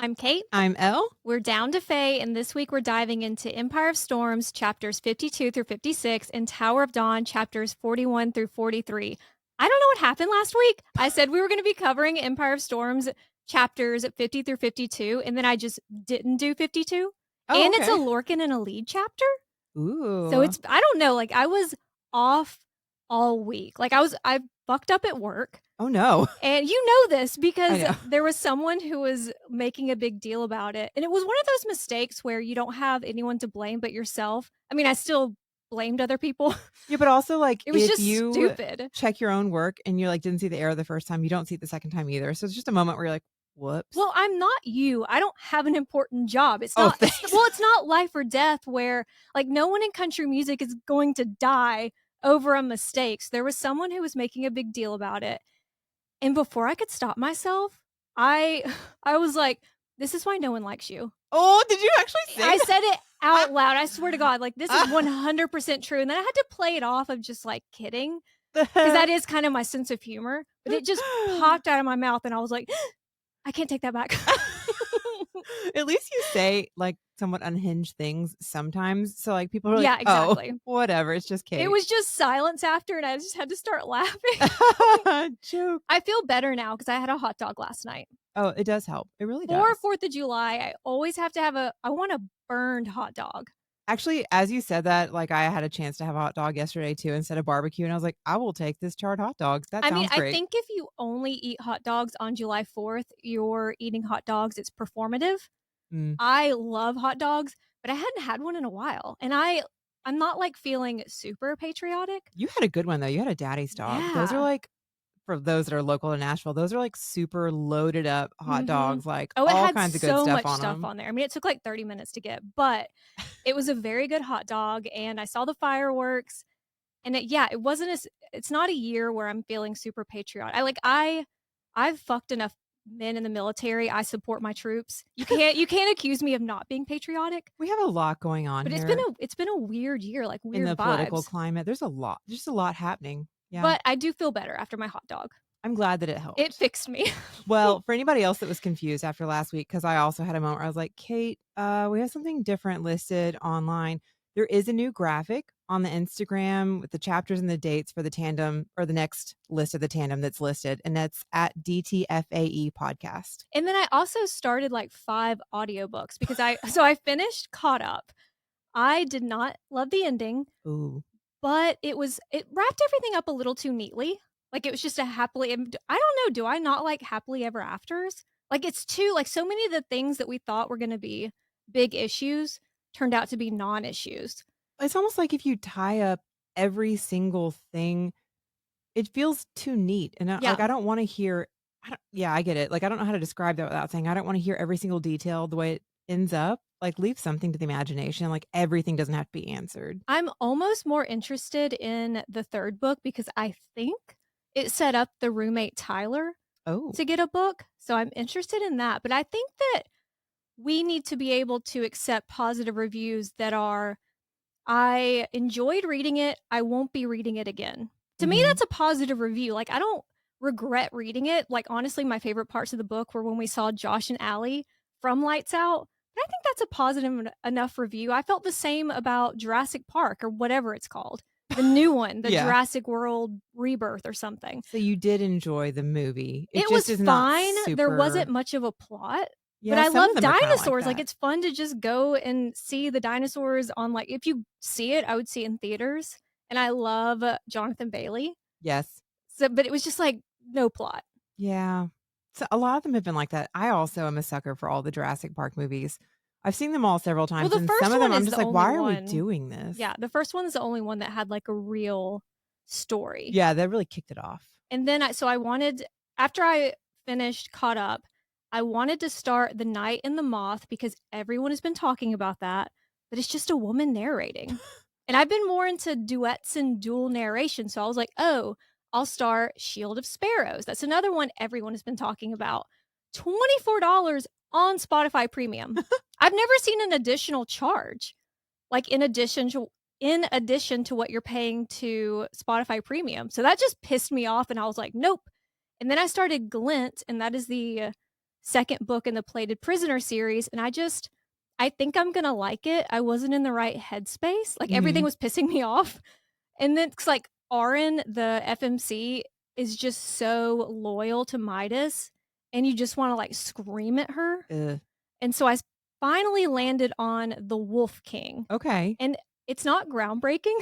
I'm Kate. I'm Elle. We're down to Faye, and this week we're diving into Empire of Storms chapters 52 through 56 and Tower of Dawn chapters 41 through 43. I don't know what happened last week. I said we were going to be covering Empire of Storms chapters 50 through 52, and then I just didn't do 52. Oh, and it's a okay. Lorcan and a lead chapter. So Ooh. I don't know, like I was off all week. Like I fucked up at work. Oh, no. And you know this I because know. there was someone who was making a big deal about it. And it was one of those mistakes where you don't have anyone to blame but yourself. I mean, I still blamed other people. Yeah, but also, like, It was if just you stupid. check your own work and you, like, didn't see the error the first time, you don't see it the second time either. So it's just a moment where you're like, whoops. Well, I'm not you. I don't have an important job. It's Oh, not thanks. it's not life or death where like no one in country music is going to die over a mistake. So there was someone who was making a big deal about it. And before I could stop myself, I I was like, this is why no one likes you. Oh, did you actually say I that? said it out loud. I swear to God, like this is 100% true. And then I had to play it off of just like kidding because that is kind of my sense of humor. But it just popped out of my mouth, and I was like, I can't take that back. At least you say, like, somewhat unhinged things sometimes. So, like, people are like, Yeah, exactly. oh, whatever. It's just Kate. It was just silence after, and I just had to start laughing. Joke. I feel better now because I had a hot dog last night. Oh, it does help. It really For does. 4th of July, I always have to have I want a burned hot dog. Actually, as you said that, like, I had a chance to have a hot dog yesterday too instead of barbecue, and I was like, I will take this charred hot dog. That I mean, sounds I great. think if you only eat hot dogs on July 4th, you're eating hot dogs. It's performative. Mm. I love hot dogs, but I hadn't had one in a while. And I'm not like feeling super patriotic. You had a good one though. You had a daddy's dog. Those are Yeah. like, for those that are local to Nashville, those are like super loaded up hot Mhm. dogs, like Oh, it all had kinds of good so stuff much on stuff them. on there. I mean, it took like 30 minutes to get, but it was a very good hot dog, and I saw the fireworks. And it wasn't it's not a year where I'm feeling super patriotic. I've fucked enough men in the military. I support my troops. You can't accuse me of not being patriotic. We have a lot going on But here it's been a weird year, like in weird the political vibes. climate. There's just a lot happening. Yeah. But I do feel better after my hot dog. I'm glad that it It helped. fixed me. Well, for anybody else that was confused after last week, because I also had a moment where I was like, Kate, we have something different listed online. There is a new graphic on the Instagram with the chapters and the dates for the tandem or the next list of the tandem that's listed, and that's at DTFAE podcast. And then I also started like 5 audiobooks because I finished Caught Up. I did not love the ending. Ooh. But it wrapped everything up a little too neatly. Like, it was just a happily I don't know, do I not like happily ever afters? Like, it's too like, so many of the things that we thought were gonna be big issues turned out to be non-issues. It's almost like if you tie up every single thing, it feels too neat. And Yeah. I don't want to hear, yeah, I get it. Like, I don't know how to describe that without saying, I don't want to hear every single detail the way it ends up. Like, leave something to the imagination. Like, everything doesn't have to be answered. I'm almost more interested in the 3rd book because I think it set up the roommate Tyler Oh, to get a book, so I'm interested in that, but I think that we need to be able to accept positive reviews that are I enjoyed reading it. I won't be reading it again. To me, mhm. that's a positive review. Like, I don't regret reading it. Like, honestly, my favorite parts of the book were when we saw Josh and Allie from Lights Out. But I think that's a positive enough review. I felt the same about Jurassic Park or whatever it's called. The new one, the Yeah. Jurassic World Rebirth or something. So you did enjoy the movie. It just was is not fine. There super. wasn't much of a plot. But Yeah, I some love of them are kinda like dinosaurs. Like, that. it's fun to just go and see the dinosaurs on, like if you see it, I would see it in theaters, and I love Jonathan Bailey. Yes. So but it was just, like, no plot. Yeah. So a lot of them have been like that. I also am a sucker for all the Jurassic Park movies. I've seen them all several Well, times, the and first some of them one I'm is just the like, only "Why are we one doing this?" Yeah, the first one is the only one that had, like, a real story. Yeah, that really kicked it off. And then I wanted after I finished Caught Up, I wanted to start The Night in the Moth because everyone has been talking about that, but it's just a woman narrating. And I've been more into duets and dual narration, so I was like, "Oh, I'll start Shield of Sparrows." That's another one everyone has been talking about. $24 on Spotify Premium. I've never seen an additional charge, like, in addition to what you're paying to Spotify Premium. So that just pissed me off, and I was like, "Nope." And then I started Glint, and that is the second book in the Plated Prisoner series, and I think I'm gonna like it. I wasn't in the right headspace. Like, everything Mhm. was pissing me off. And then it's like Aaron, the FMC, is just so loyal to Midas, and you just wanna, like, scream at her. Ugh. And so I finally landed on the Wolf King, Okay. and it's not groundbreaking.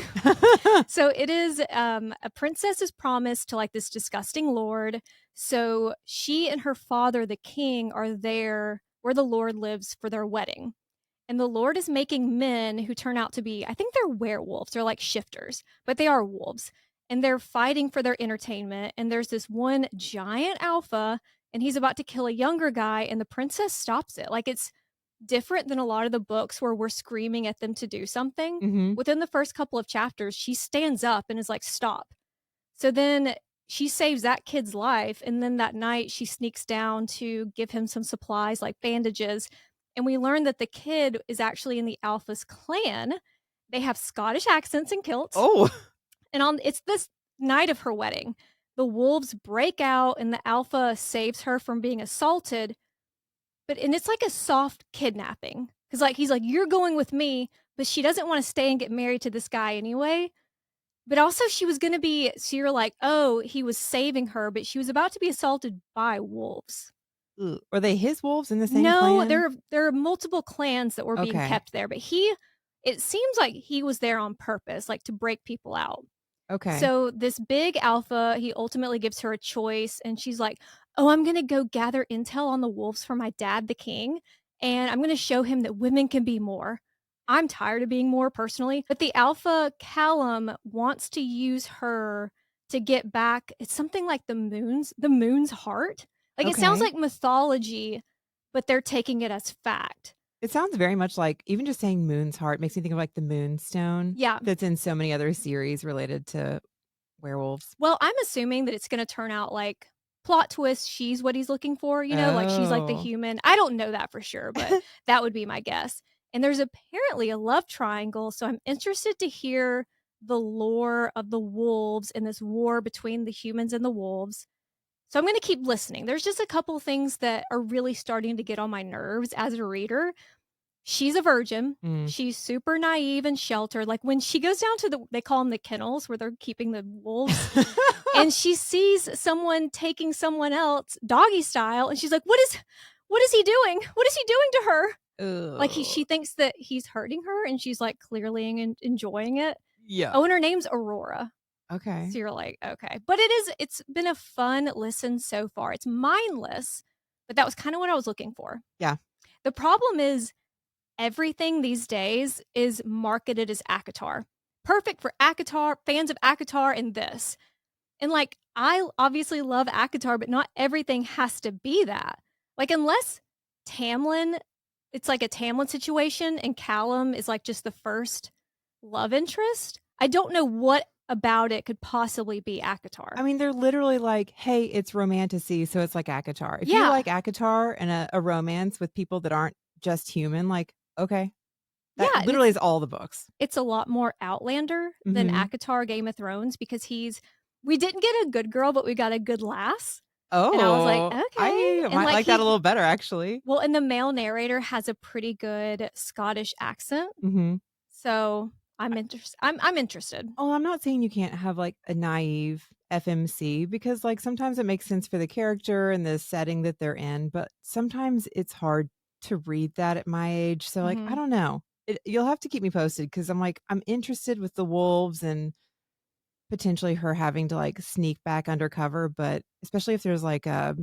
So it is, a princess is promised to, like, this disgusting lord, so she and her father, the king, are there where the lord lives for their wedding, and the lord is making men who turn out to be, I think they're werewolves, they're like shifters, but they are wolves, and they're fighting for their entertainment, and there's this one giant alpha, and he's about to kill a younger guy, and the princess stops it. Like, it's different than a lot of the books where we're screaming at them to do something. Mhm. Within the first couple of chapters, she stands up and is like, "Stop." So then she saves that kid's life, and then that night she sneaks down to give him some supplies like bandages, and we learn that the kid is actually in the Alpha's clan. They have Scottish accents and kilts, Oh. and on it's this night of her wedding. The wolves break out and the Alpha saves her from being assaulted, and it's like a soft kidnapping, because like, he's like, "You're going with me," but she doesn't wanna stay and get married to this guy anyway. But also she was gonna be so you're like, "Oh, he was saving her," but she was about to be assaulted by wolves. Ooh. Are they his wolves in the same No, clan? there are multiple clans that were being Okay. kept there, but it seems like he was there on purpose, like, to break people out. Okay. So this big alpha, he ultimately gives her a choice, and she's like, "Oh, I'm gonna go gather intel on the wolves for my dad, the king, and I'm gonna show him that women can be more." I'm tired of being more personally, but the alpha, Callum, wants to use her to get back, it's something like the moon's heart. Like, it sounds Okay. like mythology, but they're taking it as fact. It sounds very much like even just saying Moon's Heart makes me think of, like, the Moonstone Yeah. that's in so many other series related to werewolves. Well, I'm assuming that it's gonna turn out like plot twist, she's what he's looking for, like she's like the Oh. human. I don't know that for sure, but that would be my guess. And there's apparently a love triangle, so I'm interested to hear the lore of the wolves and this war between the humans and the wolves. So I'm gonna keep listening. There's just a couple things that are really starting to get on my nerves as a reader. She's a virgin. Mm. She's super naive and sheltered. Like, when she goes down to they call them the kennels where they're keeping the wolves, and she sees someone taking someone else doggy style, and she's like, what is he doing? What is he doing to her?" Like, Ugh. she thinks that he's hurting her, and she's, like, clearly enjoying it. Yeah. Oh, and her name's Aurora. Okay. So you're like, "Okay." But it's been a fun listen so far. It's mindless, but that was kinda what I was looking for. Yeah. The problem is everything these days is marketed as ACOTAR. Perfect for ACOTAR, fans of ACOTAR and this. And, like, I obviously love ACOTAR, but not everything has to be that. Like, unless Tamlin it's like a Tamlin situation and Callum is, like, just the first love interest, I don't know what about it could possibly be ACOTAR. I mean, they're literally like, "Hey, it's romantasy, so it's like ACOTAR." If you Yeah. like ACOTAR and a romance with people that aren't just human, like, okay. Yeah, That and literally is all the books. it's a lot more Outlander than Mhm. ACOTAR Game of Thrones because we didn't get a good girl, but we got a good lass, and I was like, Oh, "Okay," I and, might like, like that a little better, actually. and the male narrator has a pretty good Scottish accent, Mhm. so I'm interested. Oh, I'm not saying you can't have, like, a naive FMC because, like, sometimes it makes sense for the character and the setting that they're in, but sometimes it's hard to read that at my age, so, like, I Mhm. don't know. You'll have to keep me posted because 'cause I'm, like, I'm interested with the wolves and potentially her having to, like, sneak back undercover, but especially if there's, like, a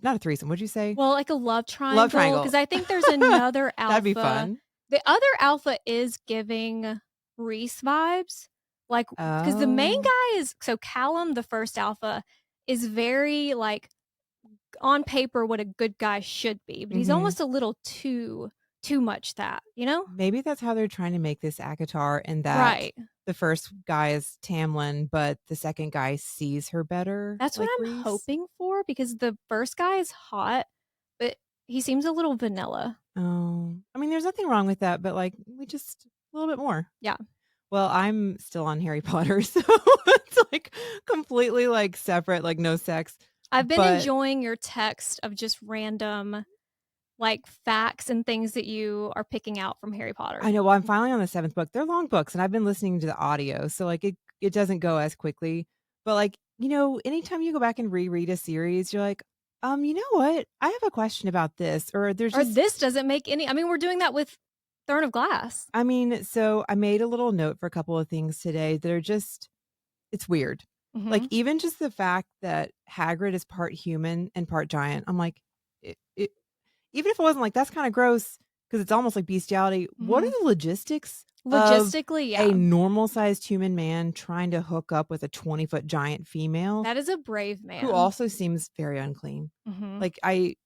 not a threesome, what'd you say? Well, like a love Love triangle, because triangle. I think there's another That'd be alpha. fun. The other alpha is giving Reese vibes, like, because the main Oh. guy is so Callum, the first alpha, is very, like, on paper what a good guy should be, but he's Mhm. almost a little too much that, you know? Maybe that's how they're trying to make this ACOTAR and that Right. the first guy is Tamlin, but the second guy sees her better, That's what like I'm Reese? hoping for because the first guy is hot, but he seems a little vanilla. Oh. I mean, there's nothing wrong with that, but, like, we just a little bit more. Yeah. Well, I'm still on Harry Potter, so it's, like, completely, like, separate, like, no sex. I've been But enjoying your text of just random, like, facts and things that you are picking out from Harry Potter. I know, well, I'm finally on the 7th book. They're long books, and I've been listening to the audio, so, like, it doesn't go as quickly. But, like, anytime you go back and reread a series, you're like, you know what? I have a question about this," or there's Or just this doesn't make any I mean, we're doing that with Throne of Glass. I mean, so I made a little note for a couple of things today that are just it's weird. Like, Mhm, even just the fact that Hagrid is part human and part giant, I'm like, it even if it wasn't like, "That's kinda gross because it's almost like bestiality," what are mhm. the logistics of Logistically, a yeah. normal-sized human man trying to hook up with a 20-foot giant female That is a brave who man. also seems very unclean? Mhm. Like, I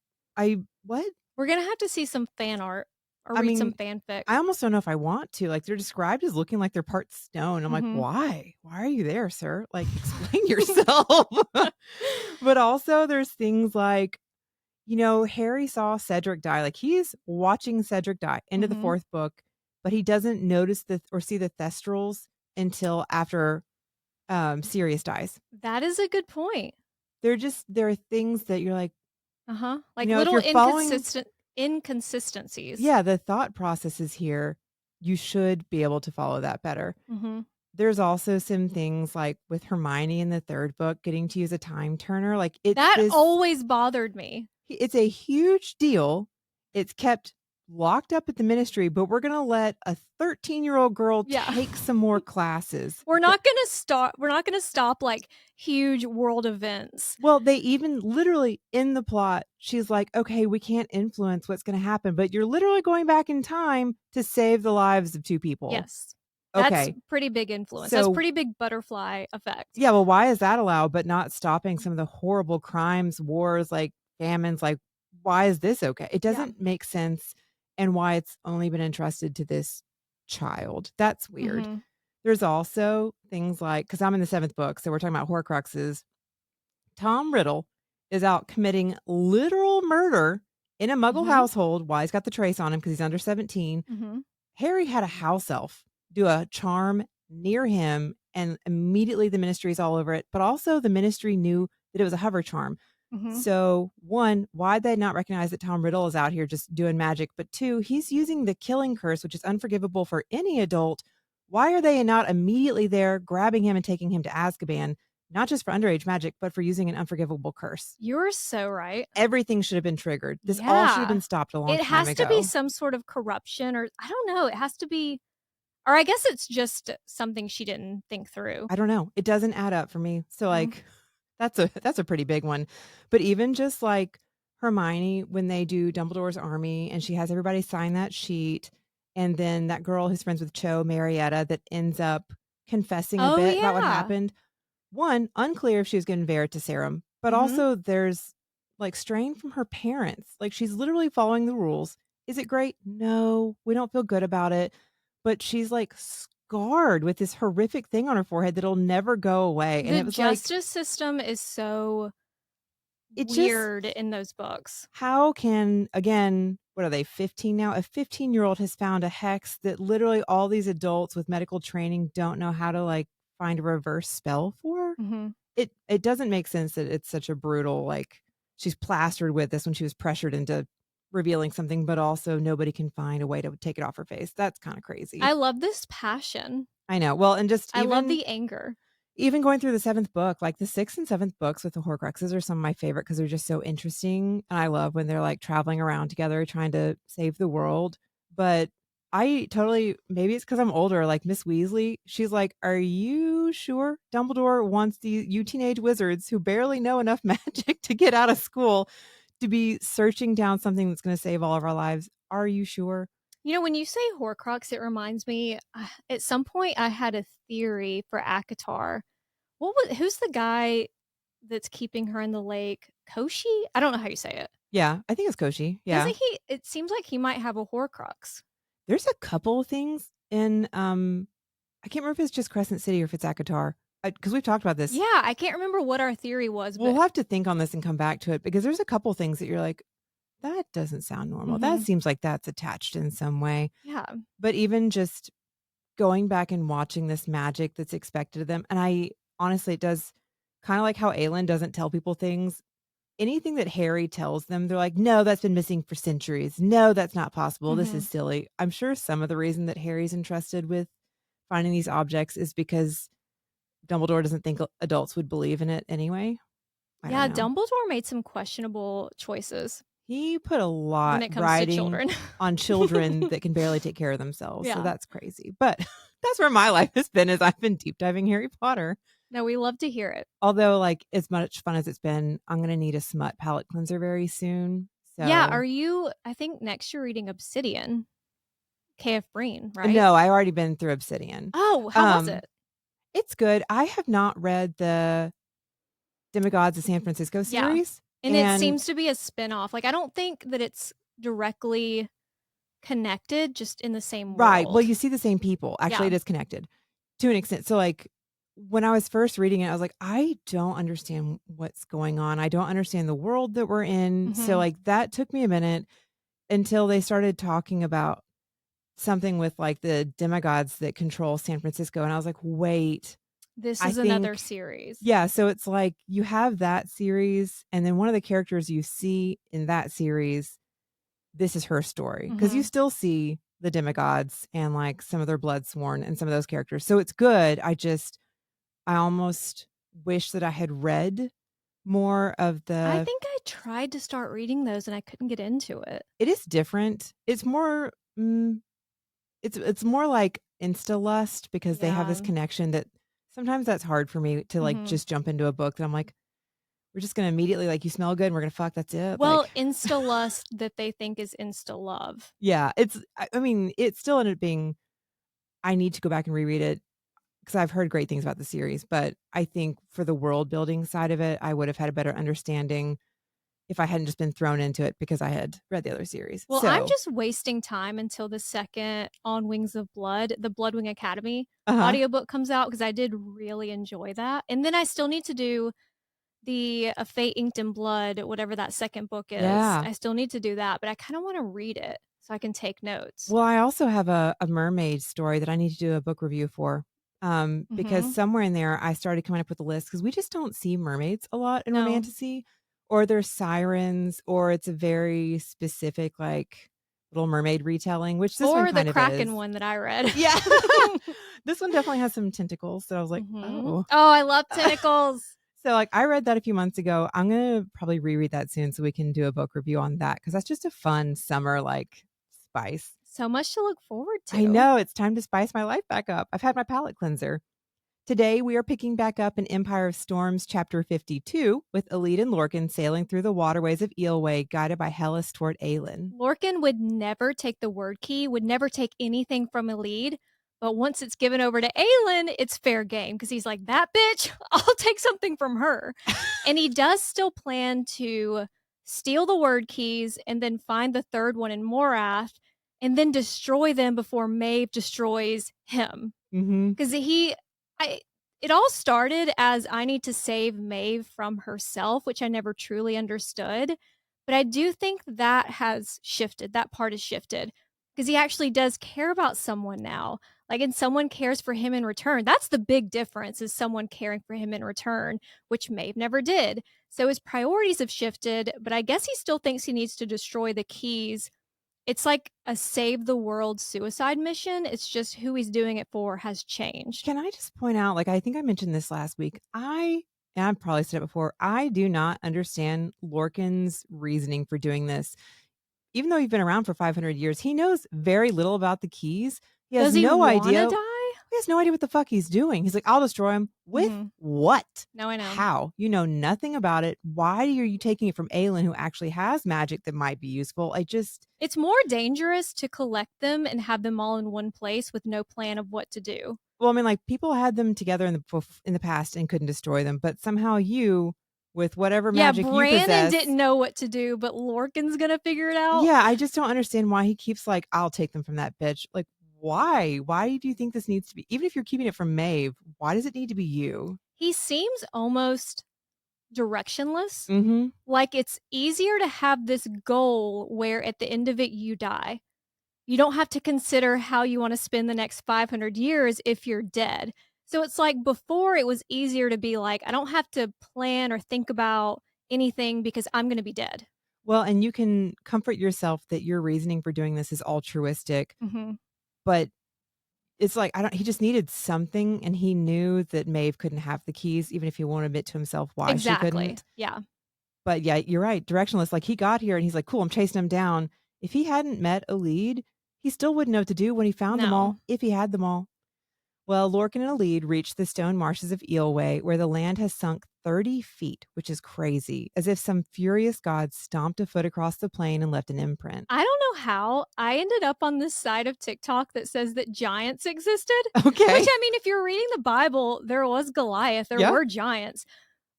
what? We're gonna have to see some fan art or I read mean, some fanfic. I almost don't know if I want to, like, they're described as looking like they're part stone. I'm like, Mhm. "Why? Why are you there, sir? Like, explain yourself." But also there's things like, Harry saw Cedric die, like, he's watching Cedric die into the Mhm. 4th book, but he doesn't notice or see the Thestrals until after, Sirius dies. That is a good point. There are things that you're like, Uh-huh. Like, if little you're following inconsistencies. yeah, the thought process is here, you should be able to follow that better. Mhm. There's also some things, like, with Hermione in the 3rd book getting to use a time turner, like, That always bothered me. it's a huge deal. It's kept locked up at the ministry, but we're gonna let a 13-year-old girl Yeah. take some more classes. We're not gonna stop, like, huge world events. Well, they even literally in the plot, she's like, "Okay, we can't influence what's gonna happen, but you're literally going back in time to save the lives of 2 people." Yes. That's Okay. pretty big influence. That's So pretty big butterfly effect. yeah, well, why is that allowed, but not stopping some of the horrible crimes, wars, like famines? Like, why is this okay? It Yeah. doesn't make sense, and why it's only been entrusted to this child. That's weird. Mhm. There's also things like, because I'm in the 7th book, so we're talking about Horcruxes. Tom Riddle is out committing literal murder in a Muggle Mhm. household. Why he's got the trace on him because he's under 17. Mhm. Harry had a house elf do a charm near him, and immediately the ministry is all over it, but also the ministry knew that it was a hover charm. Mhm. So, 1, why'd they not recognize that Tom Riddle is out here just doing magic? But 2, he's using the killing curse, which is unforgivable for any adult. Why are they not immediately there grabbing him and taking him to Azkaban, not just for underage magic, but for using an unforgivable curse? You're so right. Everything should have been triggered. This all should have Yeah. been stopped a long It time has to be ago. some sort of corruption or I don't know, it has to be or I guess it's just something she didn't think through. I don't know. It doesn't add up for me. So, Mhm. like, that's a pretty big one. But even just like Hermione when they do Dumbledore's army and she has everybody sign that sheet, and then that girl who's friends with Cho, Marietta, that ends up confessing a Oh, bit about what yeah. happened. One, unclear if she was given Veritaserum, but Mhm. also there's like strain from her parents. Like she's literally following the rules. Is it great? No, we don't feel good about it. But she's like scarred with this horrific thing on her forehead that'll never go away. And The it was like, justice system is so it just weird in those books. how can, again, what are they, 15 now? A 15-year-old has found a hex that literally all these adults with medical training don't know how to like find a reverse spell for. Mhm. It doesn't make sense that it's such a brutal, like, she's plastered with this when she was pressured into revealing something, but also nobody can find a way to take it off her face. That's kinda crazy. I love this passion. I know. Well, and just I love even the anger. even going through the 7th book, like, the 6th and 7th books with the Horcruxes are some of my favorite because 'cause they're just so interesting, and I love when they're, like, traveling around together trying to save the world, but I totally maybe it's because 'cause I'm older, like, Miss Weasley, she's like, "Are you sure Dumbledore wants you teenage wizards who barely know enough magic to get out of school to be searching down something that's gonna save all of our lives? Are you sure?" You know, when you say Horcrux, it reminds me, at some point I had a theory for ACOTAR. Who's the guy that's keeping her in the lake? Koshi? I don't know how you say it. Yeah, I think it's Koshi, yeah. Doesn't he it seems like he might have a Horcrux. There's a couple of things in, I can't remember if it's just Crescent City or if it's ACOTAR, because we've talked about this. Yeah, I can't remember what our theory was, We'll but have to think on this and come back to it because there's a couple things that you're like, "That doesn't sound normal. That mhm. seems like that's attached in some way." Yeah. But even just going back and watching this magic that's expected of them, and I honestly, it does kinda like how Aelin doesn't tell people things. anything that Harry tells them, they're like, "No, that's been missing for centuries. No, that's not possible. This Mhm. is silly." I'm sure some of the reason that Harry's entrusted with finding these objects is because Dumbledore doesn't think adults would believe in it anyway. I don't Yeah, know. Dumbledore made some questionable choices He put a when lot it comes to riding children. on children that can barely take care of themselves, so Yeah. that's crazy. But that's where my life has been, is I've been deep diving Harry Potter. No, we love to hear it. Although, like, as much fun as it's been, I'm gonna need a smut palette cleanser very soon. Yeah, So are you I think next you're reading Obsidian, K.F. Breene, right? no, I've already been through Obsidian. Oh, how was Um, it? it's good. I have not read the Demigods of San Francisco Yeah. series, And it and seems to be a spin-off. Like, I don't think that it's directly connected, just in the same right, well, world. you see the same people. Actually, Yeah. it is connected to an extent. So, like, when I was first reading it, I was like, "I don't understand what's going on. I don't understand the world that we're in." So, Mhm. like, that took me a minute until they started talking about something with, like, the demigods that control San Francisco, and I was like, "Wait, This I is another think." series. Yeah, so it's like you have that series, and then one of the characters you see in that series, this is her story, because you Mhm. still see the demigods and, like, some of their blood sworn and some of those characters, so it's good. I almost wish that I had read more of I the. think I tried to start reading those and I couldn't get into it. It is different. It's more, it's more like insta lust, because they have this Yeah. connection that sometimes that's hard for me to, like, Mhm. just jump into a book that I'm like, "We're just gonna immediately, like, you smell good and we're gonna fuck, that's it." Well, Like, insta lust that they think is insta love. yeah, I mean, it still ended up being. I need to go back and reread it because I've heard great things about the series, but I think for the world building side of it, I would have had a better understanding if I hadn't just been thrown into it because I had read the other series. Well, I'm So, just wasting time until the second On Wings of Blood, the Bloodwing Academy uh-huh. audiobook comes out because I did really enjoy that. And then I still need to do the A Fate Inked in Blood, whatever that second book is. Yeah. I still need to do that, but I kind of want to read it so I can take notes. Well, I also have a mermaid story that I need to do a book review for, because Mhm. somewhere in there I started coming up with a list because we just don't see mermaids a lot in No. romantasy, or they're sirens, or it's a very specific, like, Little Mermaid retelling, which this one Or the kind of is. Kraken one that I read. Yeah. This one definitely has some tentacles, so I was like, Mhm. "Oh." Oh, I love tentacles. So, like, I read that a few months ago. I'm gonna probably reread that soon so we can do a book review on that, because that's just a fun summer, like, spice. So much to look forward I to. know, it's time to spice my life back up. I've had my palate cleanser. Today, we are picking back up in Empire of Storms, Chapter 52, with Elide and Lorcan sailing through the waterways of Eelway, guided by Hellas toward Aelin. Lorcan would never take the word key, would never take anything from a lead. But once it's given over to Aelin, it's fair game because he's like, that bitch, I'll take something from her. And he does still plan to steal the word keys and then find the third one in Morath and then destroy them before Maeve destroys him. Mhm. Because I, it all started as I need to save Maeve from herself, which I never truly understood. But I do think that has shifted. That part has shifted because he actually does care about someone now. Like, and someone cares for him in return. That's the big difference is someone caring for him in return, which Maeve never did. So his priorities have shifted, but I guess he still thinks he needs to destroy the keys. It's like a save the world suicide mission. It's just who he's doing it for has changed. Can I just point out, like, I think I mentioned this last week. And I've probably said it before, I do not understand Lorcan's reasoning for doing this. Even though he's been around for 500 years, he knows very little about the keys. He has Does he no wanna idea. die? He has no idea what the fuck he's doing. He's like, "I'll destroy him." With Mhm. what? No, I know. How? You know nothing about it. Why are you taking it from Aelin, who actually has magic that might be useful? I just. It's more dangerous to collect them and have them all in one place with no plan of what to do. Well, I mean, like, people had them together in the past and couldn't destroy them, but somehow you, with whatever Yeah, magic you Brandon possess. didn't know what to do, but Lorcan's gonna figure it out. Yeah, I just don't understand why he keeps like, "I'll take them from that bitch." Like, why? Why do you think this needs to be, even if you're keeping it from Maeve, why does it need to be you? He seems almost directionless. Mhm. Like it's easier to have this goal where at the end of it you die. You don't have to consider how you want to spend the next 500 years if you're dead. So it's like before it was easier to be like, I don't have to plan or think about anything because I'm going to be dead. Well, and you can comfort yourself that your reasoning for doing this is altruistic, Mhm. but it's like, I don't he just needed something, and he knew that Maeve couldn't have the keys, even if he won't admit to himself why she Exactly. couldn't. Yeah. But yeah, you're right, directionless, like, he got here and he's like, "Cool, I'm chasing him down." If he hadn't met a lead, he still wouldn't know what to do when he found them No. all, if he had them all. Well, Lorcan and a lead reached the stone marshes of Eelway, where the land has sunk 30 feet, which is crazy, as if some furious god stomped a foot across the plain and left an imprint. I don't know how I ended up on this side of TikTok that says that giants existed, which, Okay. I mean, if you're reading the Bible, there was Goliath, there Yeah. were giants,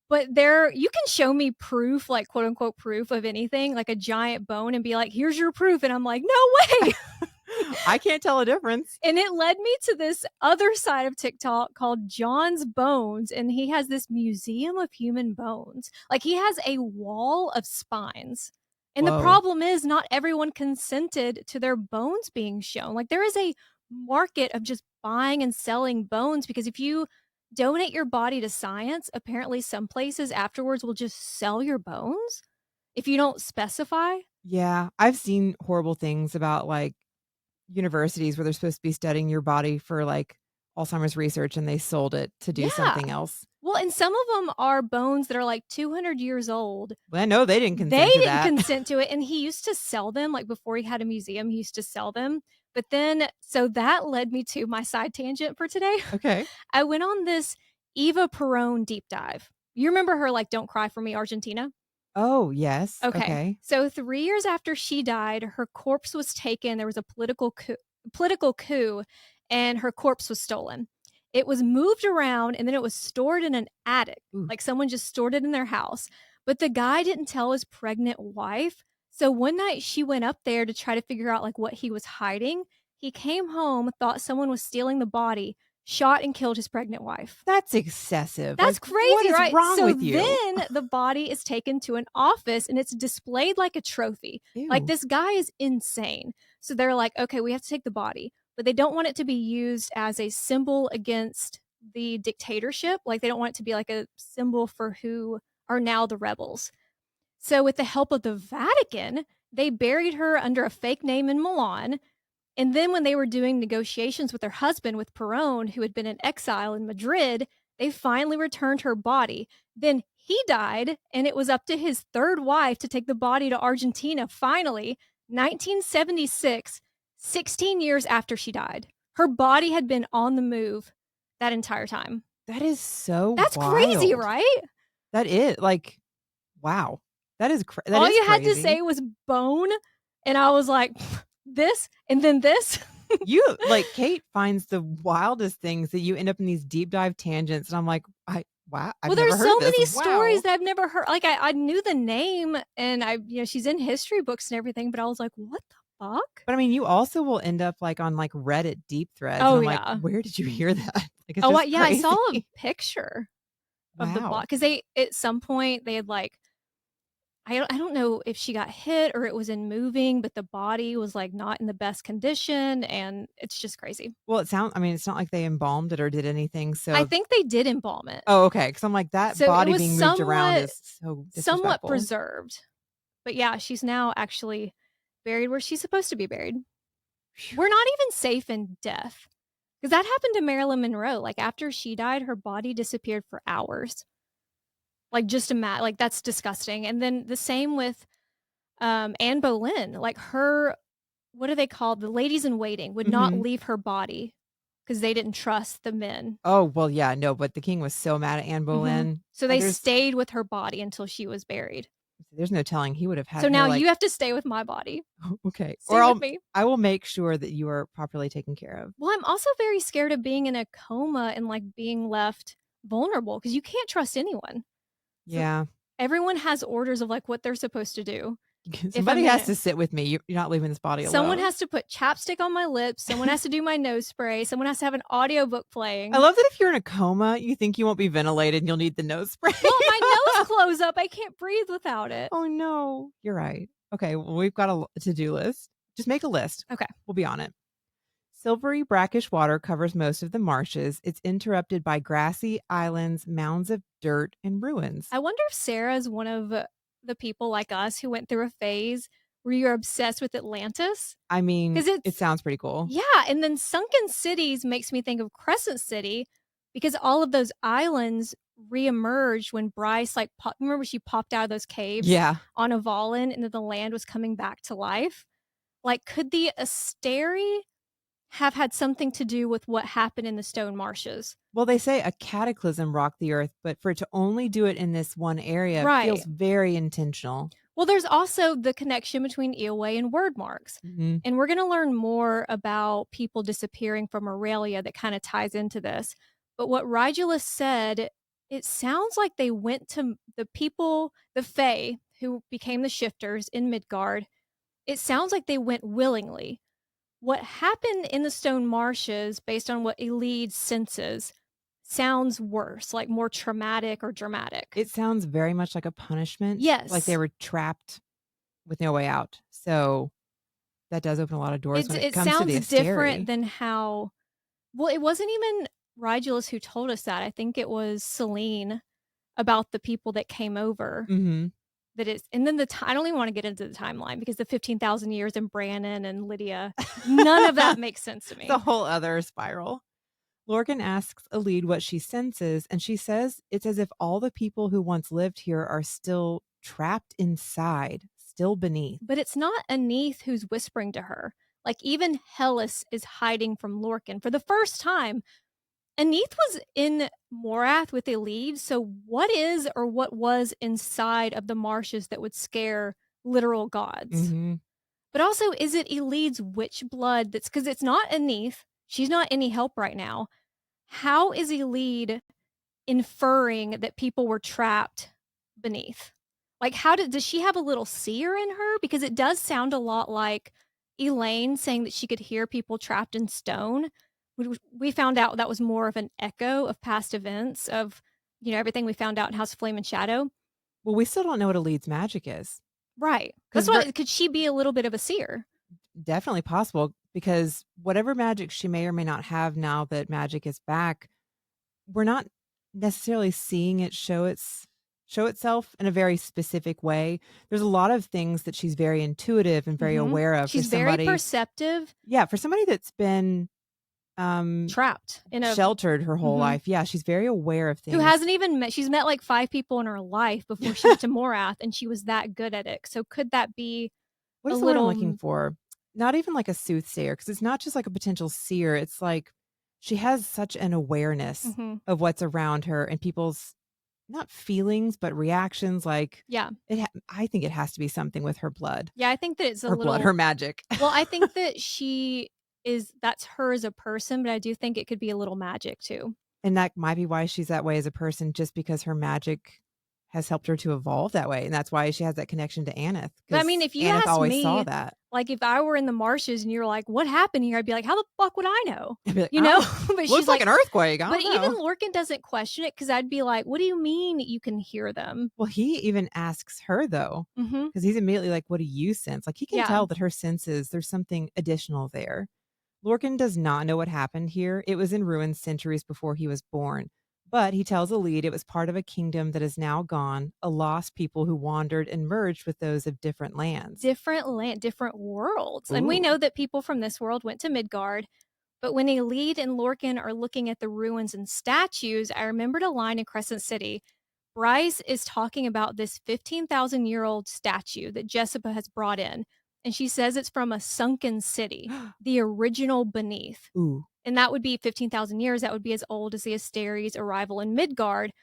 but there you can show me proof, like, quote, unquote, "proof" of anything, like a giant bone and be like, "Here's your proof," and I'm like, "No way!" I can't tell a difference. And it led me to this other side of TikTok called John's Bones, and he has this museum of human bones. Like, he has a wall of spines. And the Whoa. problem is not everyone consented to their bones being shown. Like, there is a market of just buying and selling bones because if you donate your body to science, apparently some places afterwards will just sell your bones if you don't specify. Yeah, I've seen horrible things about, like, universities where they're supposed to be studying your body for, like, Alzheimer's research, and they sold it to do Yeah. something else. Well, and some of them are bones that are like 200 years old. Well, I know they didn't They consent to didn't that. consent to it, and he used to sell them, like, before he had a museum, he used to sell them, but then so that led me to my side tangent for today. Okay. I went on this Eva Perón deep dive. You remember her, like, "Don't Cry for Me, Argentina"? Oh, yes. Okay. Okay. So 3 years after she died, her corpse was taken. There was a political coup, and her corpse was stolen. It was moved around, and then it was stored in an attic. Ooh. Like, someone just stored it in their house. But the guy didn't tell his pregnant wife. So one night she went up there to try to figure out, like, what he was hiding. He came home, thought someone was stealing the body, shot and killed his pregnant wife. That's excessive. That's Like, what crazy, is right? wrong So with you? then the body is taken to an office and it's displayed like a trophy. Like, Ew. this guy is insane. So they're like, okay, we have to take the body, but they don't want it to be used as a symbol against the dictatorship. Like, they don't want it to be like a symbol for who are now the rebels. So, with the help of the Vatican, they buried her under a fake name in Milan, and then when they were doing negotiations with her husband, with Perón, who had been in exile in Madrid, they finally returned her body. Then he died, and it was up to his third wife to take the body to Argentina finally, 1976, 16 years after she died. Her body had been on the move that entire time. That is so That's crazy, wild. right? That is like, wow. That All is you had to crazy. say was bone, and I was like, this, and then this. You like, Kate finds the wildest things that you end up in these deep dive tangents, and I'm like, wow, I've Well, never there's heard so of this. many Wow. stories that I've never heard. Like, I knew the name and she's in history books and everything, but I was like, "What the fuck?" But I mean, you also will end up like on like Reddit deep threads, and Oh, I'm like, yeah. where did you hear that? Like, it's Oh, just yeah, I saw a crazy. picture of the bot Wow. because they at some point, they had, like I don't know if she got hit or it was in moving, but the body was, like, not in the best condition, and it's just crazy. Well, I mean, it's not like they embalmed it or did anything, I so think they did embalm it. oh, okay. Because 'cause I'm like, that So it body was being moved around somewhat is so somewhat disrespectful. preserved. But, yeah, she's now actually buried where she's supposed to be buried. Phew. We're not even safe in death, because that happened to Marilyn Monroe. Like, after she died, her body disappeared for hours. Like, just like, that's disgusting, and then the same with, Anne Boleyn. Like, her what are they called? The ladies in waiting would not Mhm. leave her body because they didn't trust the men. Oh, well, yeah, no, but the king was so mad at Anne Mhm. Boleyn. So they There's stayed with her body until she was buried. no telling he would have So had her, now like, you have to stay with my body. okay, or Stay with me. I will make sure that you are properly taken care of. Well, I'm also very scared of being in a coma and, like, being left vulnerable because you can't trust anyone. So Yeah. everyone has orders of, like, what they're supposed to do. If I'm Somebody has gonna to sit with me. You're not leaving this body Someone alone. has to put chapstick on my lips, someone has to do my nose spray, someone has to have an audiobook I playing. love that if you're in a coma, you think you won't be ventilated and you'll need the nose spray. Well, my nose closed up, I can't breathe without it. Oh, no. You're right. Okay, well, we've got a to-do list. Just make a list. Okay. We'll be on it. Silvery brackish water covers most of the marshes. It's interrupted by grassy islands, mounds of dirt, and ruins. I wonder if Sarah's one of the people like us who went through a phase where you're obsessed with Atlantis. I mean, 'Cause it it's sounds pretty cool. yeah, and then Sunken Cities makes me think of Crescent City because all of those islands reemerged when Bryce, like, remember she popped out of those caves Yeah. on Avalon and then the land was coming back to life? Like, could the Asteri have had something to do with what happened in the Stone Marshes? Well, they say a cataclysm rocked the earth, but for it to only do it in this one area feels Right. very intentional. Well, there's also the connection between Eoway and word marks. Mhm. And we're going to learn more about people disappearing from Aurelia that kind of ties into this. But what Rigulus said, it sounds like they went to the people, the Fae, who became the shifters in Midgard. It sounds like they went willingly. What happened in the Stone Marshes, based on what Elide senses, sounds worse, like more traumatic or dramatic. It sounds very much like a punishment, like they Yes. were trapped with no way out. So that does open a lot of doors when it It comes to the sounds different Asteri. than how well, it wasn't even Rigulus who told us that. I think it was Celine about the people that came over. Mhm. That is and then I don't even wanna get into the timeline because the 15,000 years in Brannon and Lydia, none of that makes sense to It's a me. whole other spiral. Lorcan asks Elide what she senses, and she says it's as if all the people who once lived here are still trapped inside, still beneath. But it's not Aneith who's whispering to her. Like, even Hellas is hiding from Lorcan. For the first time, Aneith was in Morath with Elide, so what is or what was inside of the marshes that would scare literal gods? Mhm. But also, is it Elide's witch blood that's because it's not Aneith. She's not any help right now. How is Elide inferring that people were trapped beneath? Like, does she have a little seer in her? Because it does sound a lot like Elaine saying that she could hear people trapped in stone. We found out that was more of an echo of past events of, everything we found out in House of Flame and Shadow. Well, we still don't know what Elide's magic is. Right. That's 'Cause why could she be a little bit of a seer? definitely possible because whatever magic she may or may not have now that magic is back, we're not necessarily seeing it show itself in a very specific way. There's a lot of things that she's very intuitive and very Mhm. aware of for She's very somebody. perceptive, Yeah, for somebody that's been trapped in a sheltered her whole mhm. life. Yeah, she's very aware of Who things. hasn't even she's met, like, 5 people in her life before she went to Morath, and she was that good at it. So could that be What a is the word I'm little looking for? Not even like a soothsayer, because it's not just like a potential seer. It's like she has such an awareness mhm. of what's around her and people's not feelings, but reactions. Like Yeah. I think it has to be something with her blood, Yeah, I think that it's a her little magic. well, I think that that's her as a person, but I do think it could be a little magic too. And that might be why she's that way as a person, just because her magic has helped her to evolve that way. And that's why she has that connection to Aneth, But, I mean, because if you Aneth asked always saw me, that. like, if I were in the marshes and you're like, "What happened here?" I'd be like, "How the fuck would I know?" I'd be like, You I know? don't But she's looks like like an earthquake. I but don't even know. Lorcan doesn't question it because 'cause I'd be like, "What do you mean you can hear them?" Well, he even asks her though, Mhm. because he's immediately like, "What do you sense?" Like he can Yeah. tell that her senses there's something additional there. Lorcan does not know what happened here. It was in ruins centuries before he was born. But he tells Elide it was part of a kingdom that is now gone, a lost people who wandered and merged with those of different lands. Different worlds, and we Ooh. know that people from this world went to Midgard, but when Elide and Lorcan are looking at the ruins and statues, I remembered a line in Crescent City. Bryce is talking about this 15,000-year-old statue that Jessica has brought in, and she says it's from a sunken city, the original Beneath. Ooh. And that would be 15,000 years, that would be as old as the Asteri's arrival in Midgard.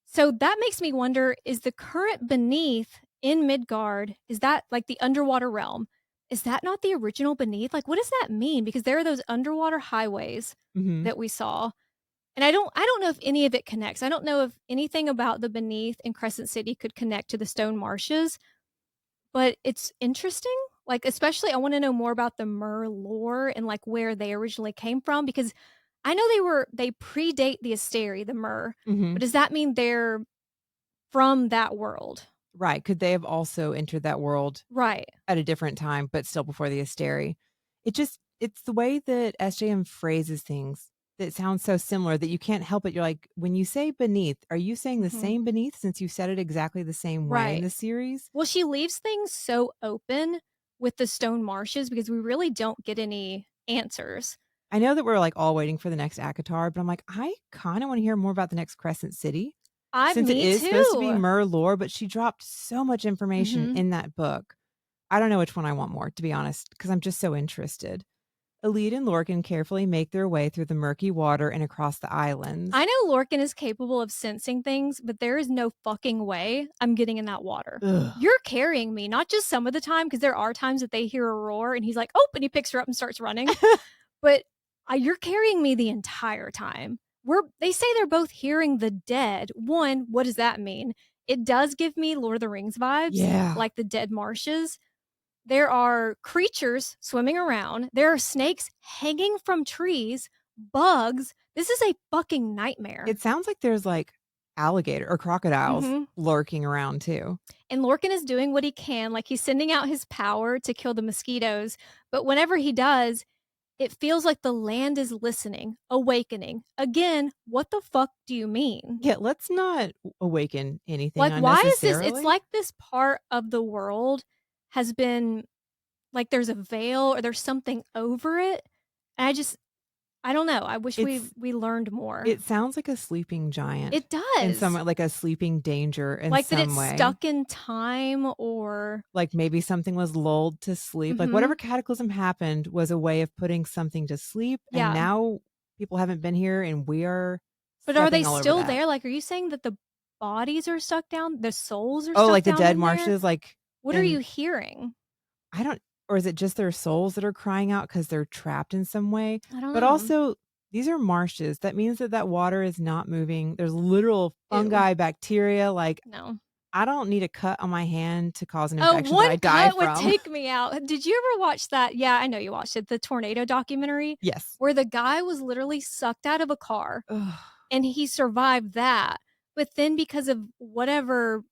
So that makes me wonder, is the current Beneath in Midgard, is that like the underwater realm? Is that not the original Beneath? Like, what does that mean? Because there are those underwater highways Mhm. that we saw. And I don't know if any of it connects. I don't know if anything about the Beneath in Crescent City could connect to the Stone Marshes, but it's interesting. Like, especially I want to know more about the Mer lore and like where they originally came from because I know they predate the Asteri, the Mer, but Mhm. does that mean they're from that world? Right. Could they have also entered that world Right. at a different time, but still before the Asteri? It just It's the way that SJM phrases things that sounds so similar that you can't help it. You're like, when you say beneath, are you saying the Mhm. same beneath since you said it exactly the same way in Right. the series? Well, she leaves things so open with the stone marshes because we really don't get any answers. I know that we're like all waiting for the next ACOTAR, but I'm like, I kind of want to hear more about the next Crescent City since it Me is supposed to be too. Mer lore, but she dropped so much information Mhm. in that book. I don't know which one I want more, to be honest, because I'm just so interested. Elite and Lorcan carefully make their way through the murky water and across the I islands. know Lorcan is capable of sensing things, but there is no fucking way I'm getting in that water. Ugh. You're carrying me, not just some of the time, because there are times that they hear a roar and he's like, "Oh," and he picks her up and starts running. But you're carrying me the entire time. They say they're both hearing the dead. One, what does that mean? It does give me Lord of the Rings vibes, Yeah. like the dead marshes. There are creatures swimming around. There are snakes hanging from trees, bugs. This is a fucking nightmare. It sounds like there's like alligator or crocodiles Mhm. lurking around too. And Lorcan is doing what he can, like he's sending out his power to kill the mosquitoes, but whenever he does, it feels like the land is listening, awakening. Again, what the fuck do you mean? Yeah, let's not awaken anything Like, why is this? It's unnecessarily. like this part of the world has been like there's a veil or there's something over it. And I don't know. I wish It's we learned more. it sounds like a sleeping giant It in some does. like a sleeping danger in Like that some it's way. stuck in time or Like maybe something was lulled to sleep. Like whatever mhm. cataclysm happened was a way of putting something to sleep. And Yeah. now people haven't been here and we are But are they stepping all over still that. there? Like, are you saying that the bodies are stuck down? The souls are Oh, stuck like the down dead in there? marshes, like, What are you and hearing? I don't, or is it just their souls that are crying out because they're trapped in some way? I don't But know. also, these are marshes. That means that that water is not moving. There's literal Ew. fungi, bacteria. Like, No. I don't need a cut on my hand to cause an Oh, infection that one I die cut would from. take me out. Did you ever watch that? Yeah, I know you watched it. The tornado documentary Yes. where the guy was literally sucked out of a car Ugh. and he survived that. But then because of whatever,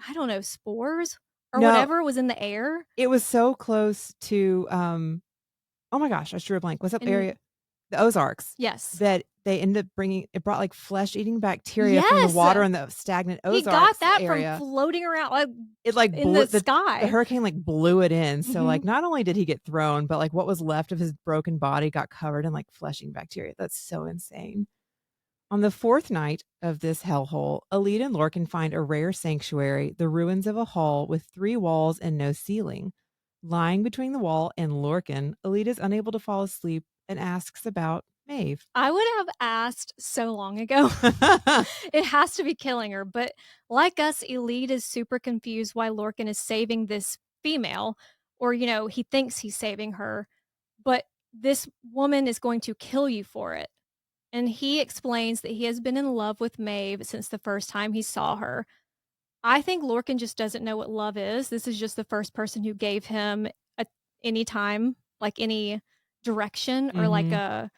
I don't know, spores or No, whatever was in the air it was so close to, oh my gosh, I drew a blank. What's up and area? The Ozarks, yes. that they ended up bringing it brought, like, flesh-eating bacteria from the Yes. water in the stagnant He got Ozarks that from area. floating around, like, It, like, in blew the the sky. hurricane, like, blew it in, so, like, Mhm. not only did he get thrown, but, like, what was left of his broken body got covered in, like, flesh-eating bacteria. That's so insane. On the 4th night of this hellhole, Alita and Lorcan find a rare sanctuary, the ruins of a hall with 3 walls and no ceiling. Lying between the wall and Lorcan, Alita is unable to fall asleep and asks about Maeve. I would have asked so long ago. It has to be killing her, but like us, Elite is super confused why Lorcan is saving this female, or, he thinks he's saving her, but this woman is going to kill you for it. And he explains that he has been in love with Maeve since the first time he saw her. I think Lorcan just doesn't know what love is. This is just the first person who gave him any time, like any direction or Mhm. like a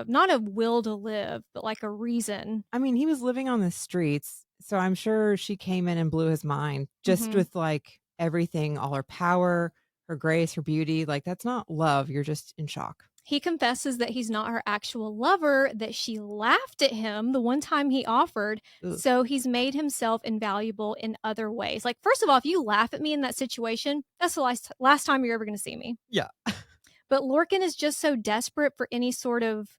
not a will to live, but like a reason. I mean, he was living on the streets, so I'm sure she came in and blew his mind just Mhm. with, like, everything, all her power, her grace, her beauty. Like, that's not love, you're just in shock. He confesses that he's not her actual lover, that she laughed at him the one time he offered, Ugh. so he's made himself invaluable in other ways. Like, first of all, if you laugh at me in that situation, that's the last time you're ever gonna see me. Yeah. But Lorcan is just so desperate for any sort of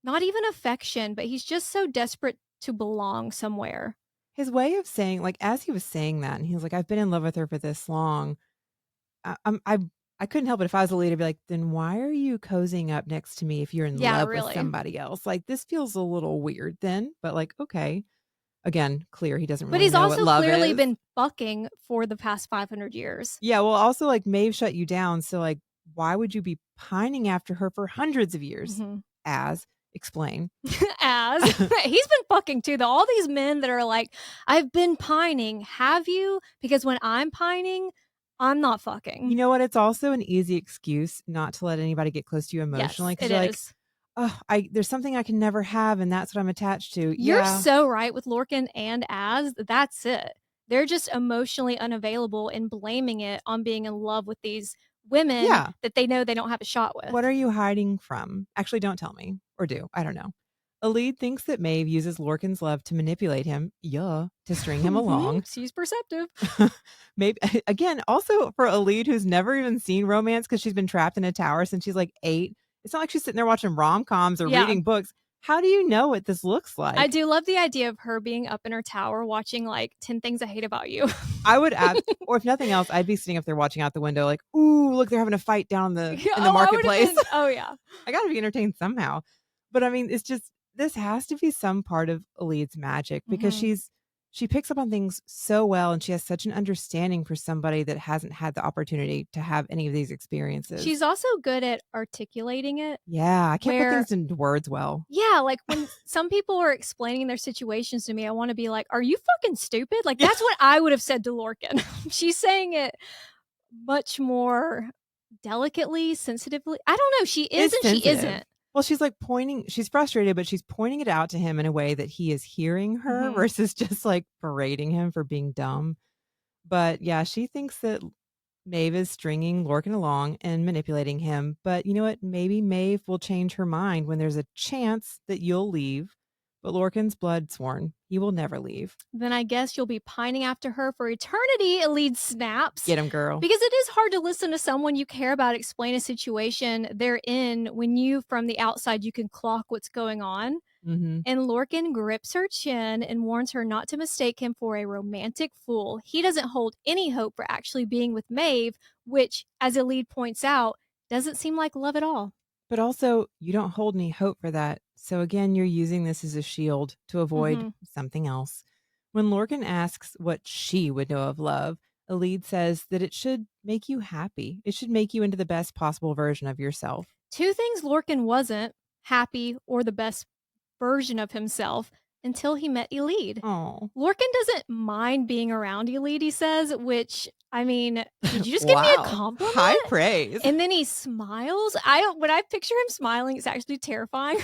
not even affection, but he's just so desperate to belong somewhere. His way of saying, like, as he was saying that, and he was like, "I've been in love with her for this long," I couldn't help it if I was a leader, be like, "Then why are you cozying up next to me if you're in Yeah, love with really. somebody else?" Like, this feels a little weird then, but, like, okay. Again, clear he doesn't But really he's know what also love clearly is. been fucking for the past 500 years. Yeah, well, also, like, Maeve shut you down, so, like, why would you be pining after her for hundreds of years? Mhm. As explain. As he's been fucking too, though. All these men that are like, "I've been pining." Have you? Because when I'm pining, I'm not You fucking. know what? It's also an easy excuse not to let anybody get close to you emotionally Yes, because it 'cause you're like, is. "Oh, I there's something I can never have, and that's what I'm attached to." You're Yeah. so right with Lorcan and Az, that's it. They're just emotionally unavailable and blaming it on being in love with these women Yeah. that they know they don't have a shot with. What are you hiding from? Actually, don't tell me. Or do. I don't know. Alid thinks that Maeve uses Lorcan's love to manipulate him, to string him Mhm, along. she's perceptive. Maybe again, also for a lead who's never even seen romance because she's been trapped in a tower since she's like 8. It's not like she's sitting there watching rom-coms or Yeah. reading books. How do you know what this looks I like? do love the idea of her being up in her tower watching, like, 10 Things I Hate About You. I would or if nothing else, I'd be sitting up there watching out the window like, "Ooh, look, they're having a fight down Yeah, in the I would've marketplace." been oh, yeah. I gotta be entertained somehow. But I mean, it's just this has to be some part of Elite's magic because Mhm. she picks up on things so well and she has such an understanding for somebody that hasn't had the opportunity to have any of these experiences. She's also good at articulating it, Yeah, I can't put where things into words well. yeah, like, when some people are explaining their situations to me, I wanna be like, "Are you fucking stupid?" Like, Yeah, that's what I would have said to Lorcan. She's saying it much more delicately, sensitively. I don't know, she is it's and she sensitive. isn't. Well, she's like she's frustrated, but she's pointing it out to him in a way that he is hearing her Mhm. versus just like berating him for being dumb. But yeah, she thinks that Maeve is stringing Lorcan along and manipulating him. But you know what? Maybe Maeve will change her mind when there's a chance that you'll leave. But Lorcan's blood sworn. He will never leave. Then I guess you'll be pining after her for eternity, Elide snaps. Get him, girl. Because it is hard to listen to someone you care about explain a situation they're in when you, from the outside, you can clock what's going on. Hmm. And Lorcan grips her chin and warns her not to mistake him for a romantic fool. He doesn't hold any hope for actually being with Maeve, which, as Elide points out, doesn't seem like love at all. But also, you don't hold any hope for that. So again, you're using this as a shield to avoid Mhm. something else. When Lorcan asks what she would know of love, Elide says that it should make you happy. It should make you into the best possible version of yourself. Two things Lorcan wasn't happy or the best version of himself until he met Elide. Oh, Lorcan doesn't mind being around Elide, he says, which, I mean, did you just give me a wow. compliment? High praise. And then he smiles. When I picture him smiling, it's actually terrifying.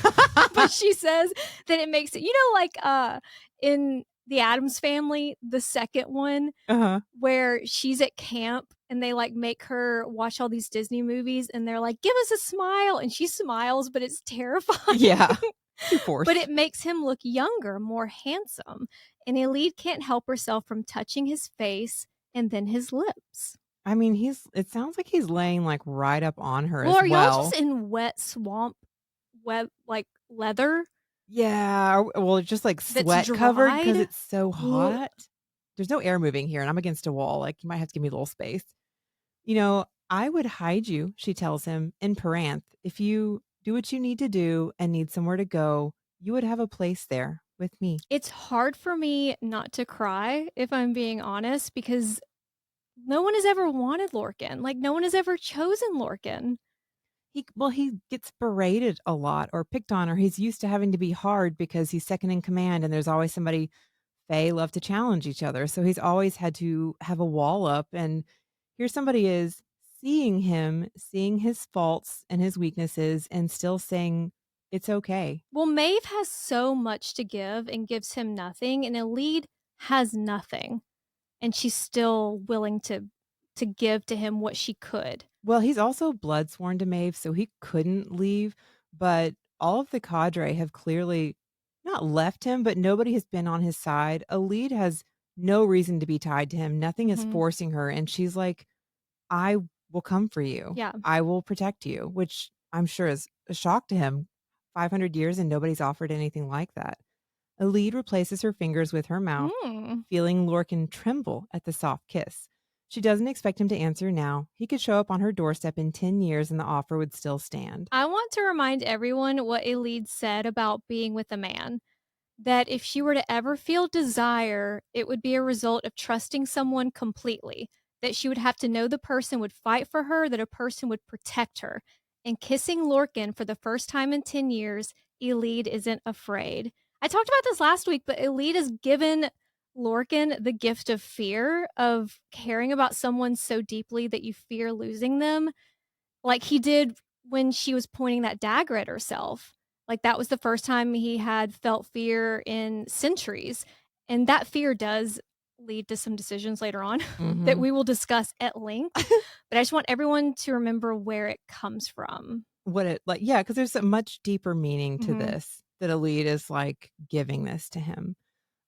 But she says that it makes it, like in the Adams Family, the second one, Uh-huh. where she's at camp and they like make her watch all these Disney movies and they're like, give us a smile. And she smiles, but it's terrifying. Yeah. Too But forced. it makes him look younger, more handsome. And Elite can't help herself from touching his face and then his lips. I mean, it sounds like he's laying like right up on her Well, as are y'all just well. in wet swamp, wet like leather Yeah. Well, it's just like that's sweat covered because dried? it's so Ugh. hot. There's no air moving here and I'm against a wall. Like you might have to give me a little space. I would hide you, she tells him in Paranth. If you do what you need to do and need somewhere to go, you would have a place there with me. It's hard for me not to cry, if I'm being honest, because no one has ever wanted Lorcan. Like, no one has ever chosen Lorcan. He gets berated a lot or picked on, or he's used to having to be hard because he's second in command and there's always somebody. They love to challenge each other. So he's always had to have a wall up. And here somebody is seeing him, seeing his faults and his weaknesses, and still saying, it's okay. Well, Maeve has so much to give and gives him nothing, and Elide has nothing, and she's still willing to give to him what she could. Well, he's also blood sworn to Maeve, so he couldn't leave. But all of the cadre have clearly not left him, but nobody has been on his side. Alide has no reason to be tied to him. Nothing is Mhm. forcing her. And she's like, I will come for you. Yeah. I will protect you, which I'm sure is a shock to him. 500 years and nobody's offered anything like that. Alide replaces her fingers with her mouth, Mm. feeling Lorcan tremble at the soft kiss. She doesn't expect him to answer now. He could show up on her doorstep in 10 years and the offer would still stand. I want to remind everyone what Elide said about being with a man. That if she were to ever feel desire, it would be a result of trusting someone completely. That she would have to know the person would fight for her, that a person would protect her. And kissing Lorcan for the first time in 10 years, Elide isn't afraid. I talked about this last week, but Elide has given Lorcan the gift of fear, of caring about someone so deeply that you fear losing them, like he did when she was pointing that dagger at herself. Like, that was the first time he had felt fear in centuries, and that fear does lead to some decisions later on that Mhm. we will discuss at length, but I just want everyone to remember where it comes from. What it like yeah, because there's a much deeper meaning to Mhm. this, that Elite is, like, giving this to him.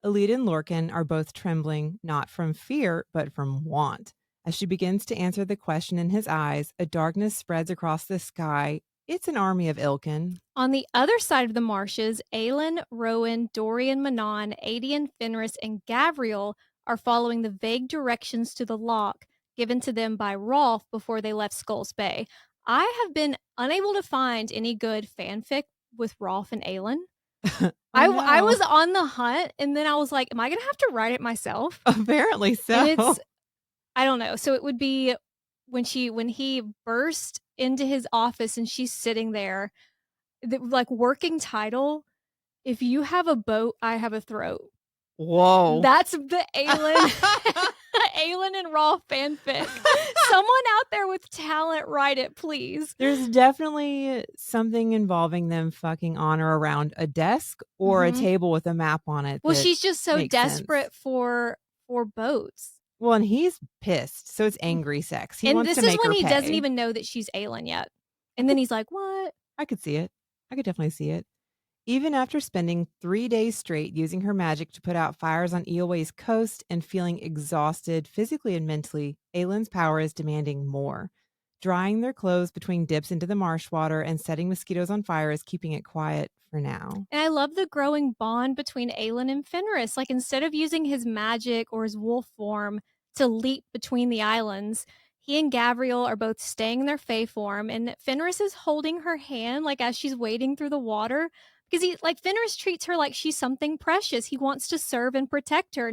Elite and Lorcan are both trembling, not from fear, but from want. As she begins to answer the question in his eyes, a darkness spreads across the sky. It's an army of Ilkin. On the other side of the marshes, Aelin, Rowan, Dorian, Manon, Adian, Fenris, and Gavriel are following the vague directions to the lock given to them by Rolf before they left Skulls Bay. I have been unable to find any good fanfic with Rolf and Aelin. I I know. was on the hunt, and then I was like, "Am I gonna have to write it myself?" Apparently And so. it's I don't know. So it would be when he burst into his office and she's sitting there, like, working title, "If you have a boat, I have a throat." Whoa. That's the Aelin Aelin and Raw fanfic. Someone out there with talent, write it, please. There's definitely something involving them fucking on or around a desk or a Mhm. table with a map on it Well, that she's just so makes sense. desperate for boats. Well, and he's pissed, so it's angry sex. He And wants this to is make when her he doesn't pay. even know that she's Aelin yet. I And then could he's like, "What?" I could see it. I could definitely see it. Even after spending 3 days straight using her magic to put out fires on Eelway's coast and feeling exhausted physically and mentally, Aylin's power is demanding more. Drying their clothes between dips into the marsh water and setting mosquitoes on fire is keeping it quiet for now. And I love the growing bond between Aelin and Fenris. Like, instead of using his magic or his wolf form to leap between the islands, he and Gavriel are both staying in their Fey form, and Fenris is holding her hand, like, as she's wading through the water. Because Fenris treats her like she's something precious. He wants to serve and protect her.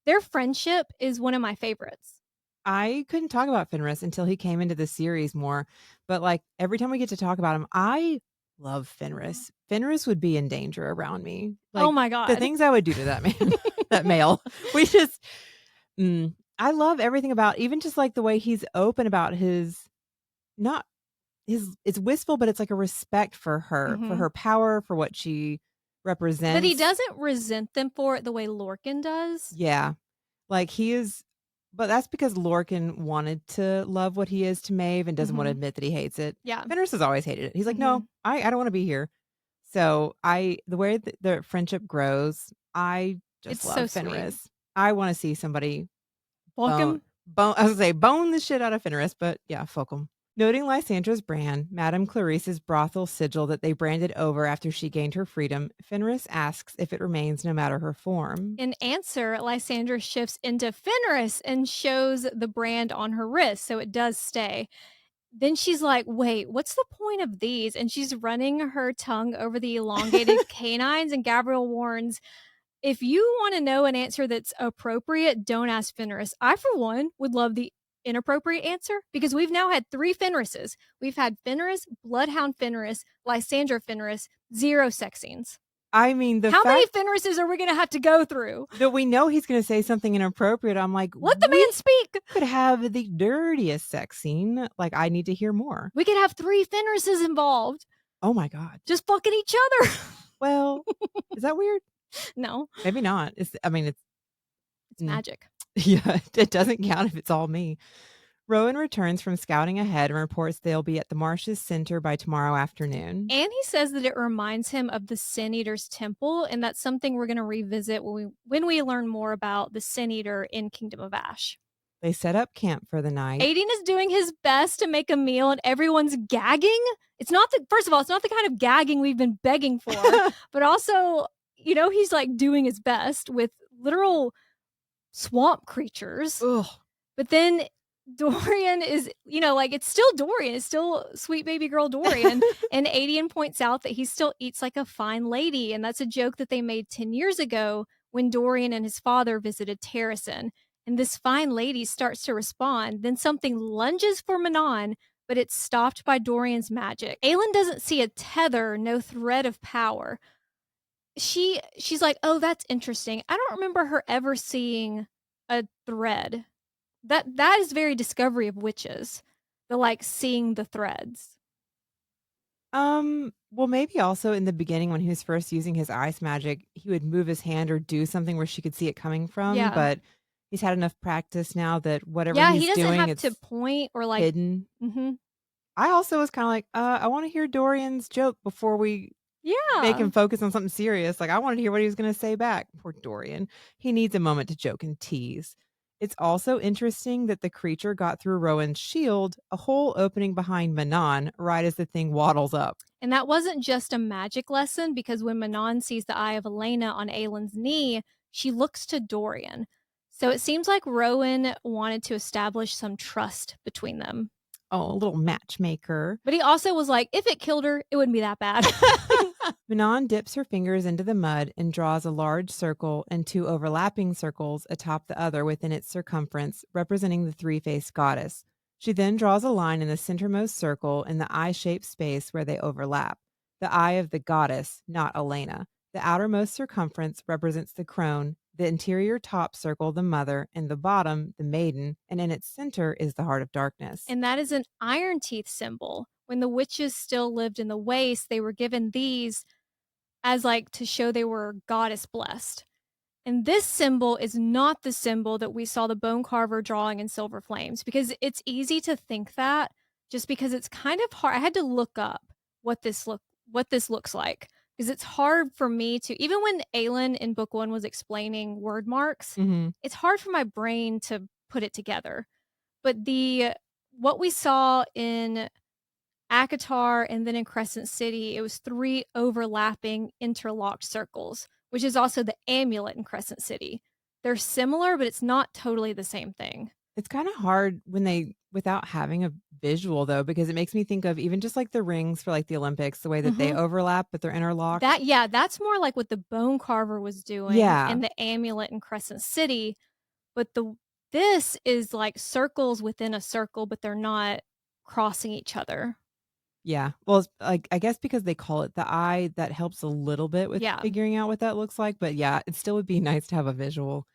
Their friendship is one of my favorites. I couldn't talk about Fenris until he came into the series more, but, like, every time we get to talk about him, I love Fenris. Fenris would be in danger around me. Oh Like, my the God. things I would do to that man, that male, we just I love everything about even just, like, the way he's open about his not his it's wistful, but it's like a respect for Mhm. her power, for what she But he represents. doesn't resent them for it the way Lorcan does. Yeah. Like, he is but that's because Lorcan wanted to love what he is to Maeve and doesn't wanna Mhm. admit that he hates it. Yeah. Fenris has always hated it. He's like, "No, Mhm. I don't wanna be here." So, the way that their friendship grows, I just It's so love sweet. Fenris. I wanna see somebody bone Welcome. I was gonna say bone the shit out of Fenris, but yeah, fuck 'em. Noting Lysandra's brand, Madame Clarice's brothel sigil that they branded over after she gained her freedom, Fenris asks if it remains no matter her form. In answer, Lysandra shifts into Fenris and shows the brand on her wrist, so it does stay. Then she's like, "Wait, what's the point of these?" And she's running her tongue over the elongated canines, and Gabrielle warns, "If you want to know an answer that's appropriate, don't ask Fenris." I, for one, would love the inappropriate answer because we've now had 3 Fenrises. We've had Fenris, Bloodhound Fenris, Lysandra Fenris, 0 sex scenes. I mean, the How many fact Fenrises are we gonna have to go through? that we know he's gonna say something inappropriate, I'm like, Let the we man speak! could have the dirtiest sex scene. Like, I need to hear more. We could have 3 Fenrises involved, Oh my god. just fucking each other. Well, is that weird? No, Maybe not. I mean, it's it's mm, magic. yeah, it doesn't count if it's all me. Rowan returns from scouting ahead and reports they'll be at the Marshes Center by tomorrow afternoon. And he says that it reminds him of the Sin Eater's temple, and that's something we're gonna revisit when we learn more about the Sin Eater in Kingdom of Ash. They set up camp for the night. Aiden is doing his best to make a meal, and everyone's gagging. It's not the First of all, it's not the kind of gagging we've been begging for, but also, he's, like, doing his best with literal swamp creatures. Ugh. But then Dorian is, like, it's still Dorian. It's still sweet baby girl Dorian. And Adian points out that he still eats like a fine lady. And that's a joke that they made 10 years ago when Dorian and his father visited Terrason. And this fine lady starts to respond. Then something lunges for Manon, but it's stopped by Dorian's magic. Aelin doesn't see a tether, no thread of power. She's like, "Oh, that's interesting. I don't remember her ever seeing a thread." That is very Discovery of Witches, the, like, seeing the threads. Well, maybe also in the beginning when he was first using his ice magic, he would move his hand or do something where she could see it coming from, Yeah. but He's had enough practice now that whatever Yeah, he he's doesn't doing, have to it's point or, like hidden. mhm. I also was kinda like, I wanna hear Dorian's joke before we make Yeah. him focus on something serious. Like, I wanted to hear what he was gonna say back. Poor Dorian. He needs a moment to joke and tease. It's also interesting that the creature got through Rowan's shield, a hole opening behind Manon right as the thing waddles up. And that wasn't just a magic lesson because when Manon sees the eye of Elena on Aylin's knee, she looks to Dorian. So it seems like Rowan wanted to establish some trust between them. Oh, a little matchmaker. But he also was like, if it killed her, it wouldn't be that bad. Manon dips her fingers into the mud and draws a large circle and two overlapping circles atop the other within its circumference, representing the three-faced goddess. She then draws a line in the centermost circle in the eye-shaped space where they overlap. The eye of the goddess, not Elena. The outermost circumference represents the crone, the interior top circle the mother, and the bottom the maiden, and in its center is the heart of darkness. And that is an iron teeth symbol. When the witches still lived in the waste, they were given these as like to show they were goddess blessed. And this symbol is not the symbol that we saw the bone carver drawing in Silver Flames because it's easy to think that just because it's kind of hard. I had to look up what this looks like because it's hard for me to even when Aelin in book 1 was explaining word marks, Mhm. it's hard for my brain to put it together. But the what we saw in Akatar and then in Crescent City, it was 3 overlapping interlocked circles, which is also the amulet in Crescent City. They're similar, but it's not totally the same thing. It's kinda hard when they without having a visual though, because it makes me think of even just like the rings for like the Olympics, the way that they Mhm. overlap, but they're interlocked. That yeah, that's more like what the bone carver was doing Yeah. in the amulet in Crescent City, but the this is like circles within a circle, but they're not crossing each other. Yeah. Well, it's like, I guess because they call it the eye, that helps a little bit with Yeah. figuring out what that looks like, but yeah, it still would be nice to have a visual.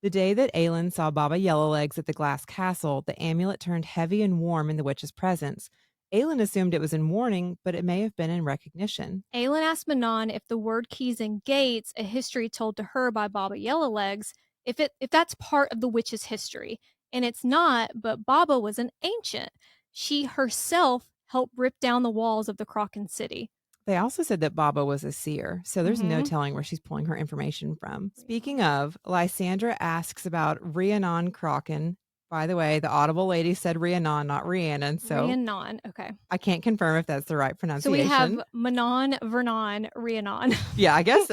The day that Aelin saw Baba Yellowlegs at the glass castle, the amulet turned heavy and warm in the witch's presence. Aelin assumed it was in warning, but it may have been in recognition. Aelin asked Manon if the word keys and gates, a history told to her by Baba Yellowlegs, if that's part of the witch's history. And it's not, but Baba was an ancient. She herself helped rip down the walls of the Kraken city. They also said that Baba was a seer, so there's no Mm-hmm. telling where she's pulling her information from. Speaking Rhiannon. of, Lysandra asks about Rhiannon Kraken. By the way, the Audible lady said Rhiannon, not Rhiannon, so Rhiannon. Okay. I can't confirm if that's the right So we have pronunciation. Manon, Vernon, Rhiannon. Yeah, I guess,